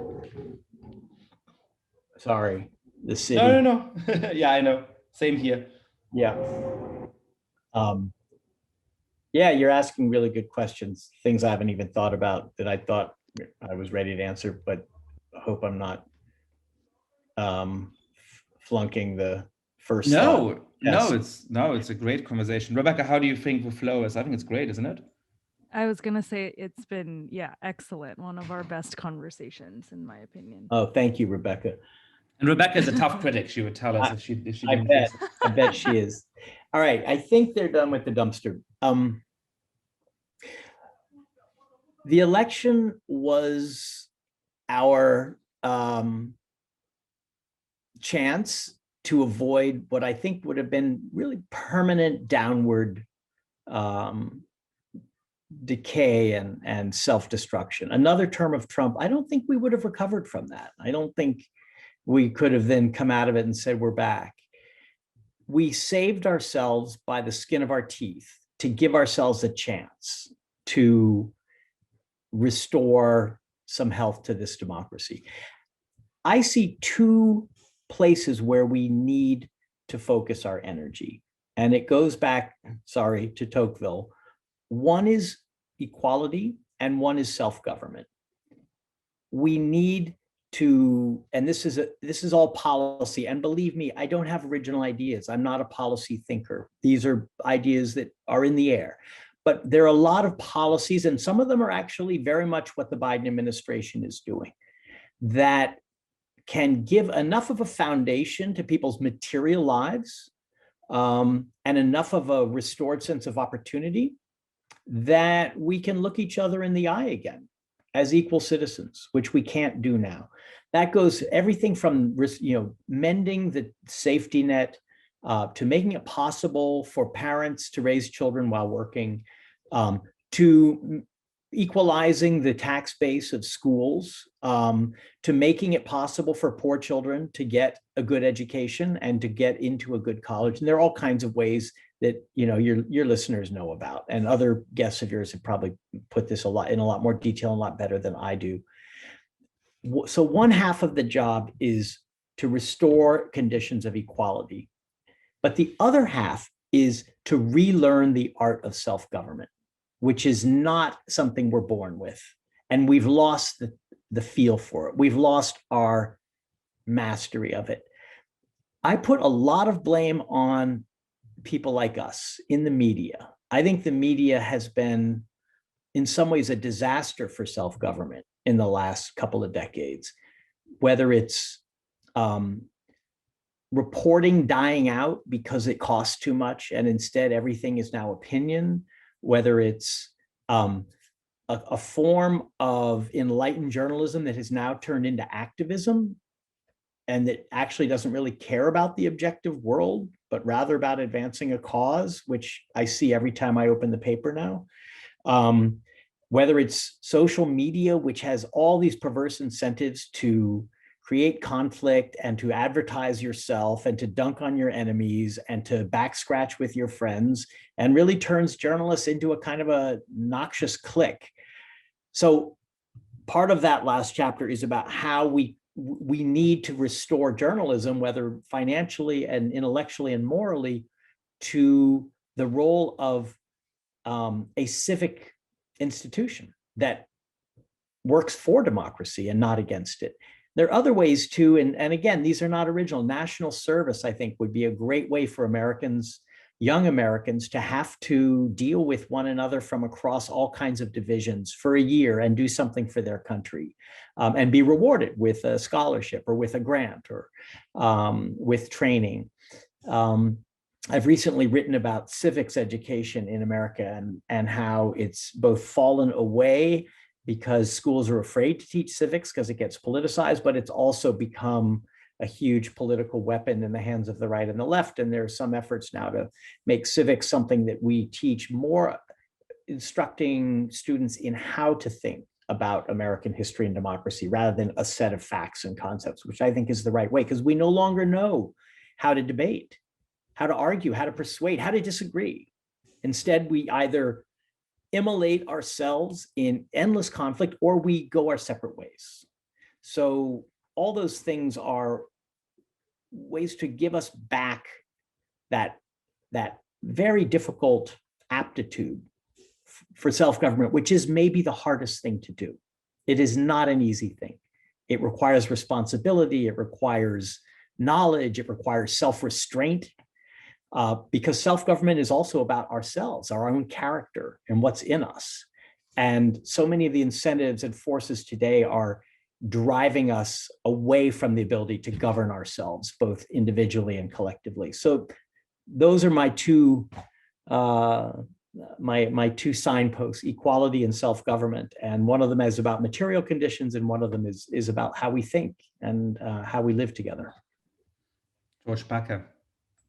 Sorry, the city. No. Yeah, I know. Same here. Yeah. Yeah, you're asking really good questions, things I haven't even thought about that I thought I was ready to answer, but I hope I'm not flunking the first thought. No, it's a great conversation. Rebecca, how do you think the flow is? I think it's great, isn't it? I was gonna say it's been, yeah, excellent. One of our best conversations, in my opinion. Oh, thank you, Rebecca. And Rebecca is a tough critic. She would tell us if she I didn't bet. think so. I bet she is. All right, I think they're done with the dumpster. The election was our chance to avoid what I think would have been really permanent downward decay and self-destruction. Another term of Trump, I don't think we would have recovered from that. I don't think we could have then come out of it and said, we're back. We saved ourselves by the skin of our teeth to give ourselves a chance to restore some health to this democracy. I see two places where we need to focus our energy. And it goes back, sorry, to Tocqueville. One is equality and one is self-government. We need to, and this is all policy. And believe me, I don't have original ideas. I'm not a policy thinker. These are ideas that are in the air. But there are a lot of policies, and some of them are actually very much what the Biden administration is doing, that can give enough of a foundation to people's material lives and enough of a restored sense of opportunity that we can look each other in the eye again as equal citizens, which we can't do now. That goes everything from mending the safety net to making it possible for parents to raise children while working, to equalizing the tax base of schools, to making it possible for poor children to get a good education and to get into a good college. And there are all kinds of ways that your listeners know about, and other guests of yours have probably put this in a lot more detail and a lot better than I do. So one half of the job is to restore conditions of equality, but the other half is to relearn the art of self-government, which is not something we're born with. And we've lost the feel for it. We've lost our mastery of it. I put a lot of blame on people like us in the media. I think the media has been, in some ways, a disaster for self-government in the last couple of decades, whether it's reporting dying out because it costs too much and instead everything is now opinion, whether it's a form of enlightened journalism that has now turned into activism and that actually doesn't really care about the objective world, but rather about advancing a cause, which I see every time I open the paper now. Whether it's social media, which has all these perverse incentives to create conflict and to advertise yourself and to dunk on your enemies and to back scratch with your friends, and really turns journalists into a kind of a noxious clique. So part of that last chapter is about how we need to restore journalism, whether financially and intellectually and morally, to the role of a civic institution that works for democracy and not against it. There are other ways too, and again, these are not original. National service, I think, would be a great way for Americans, young Americans, to have to deal with one another from across all kinds of divisions for a year and do something for their country, and be rewarded with a scholarship or with a grant or with training. I've recently written about civics education in America and how it's both fallen away because schools are afraid to teach civics because it gets politicized, but it's also become a huge political weapon in the hands of the right and the left. And there are some efforts now to make civics something that we teach more, instructing students in how to think about American history and democracy rather than a set of facts and concepts, which I think is the right way, because we no longer know how to debate, how to argue, how to persuade, how to disagree. Instead, we either immolate ourselves in endless conflict, or we go our separate ways. So all those things are ways to give us back that very difficult aptitude for self-government, which is maybe the hardest thing to do. It is not an easy thing. It requires responsibility, it requires knowledge, it requires self-restraint, because self-government is also about ourselves, our own character and what's in us. And so many of the incentives and forces today are driving us away from the ability to govern ourselves, both individually and collectively. So those are my two my two signposts: equality and self-government. And one of them is about material conditions, and one of them is about how we think and how we live together. George Packer,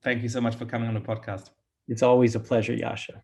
thank you so much for coming on the podcast. It's always a pleasure, Yascha.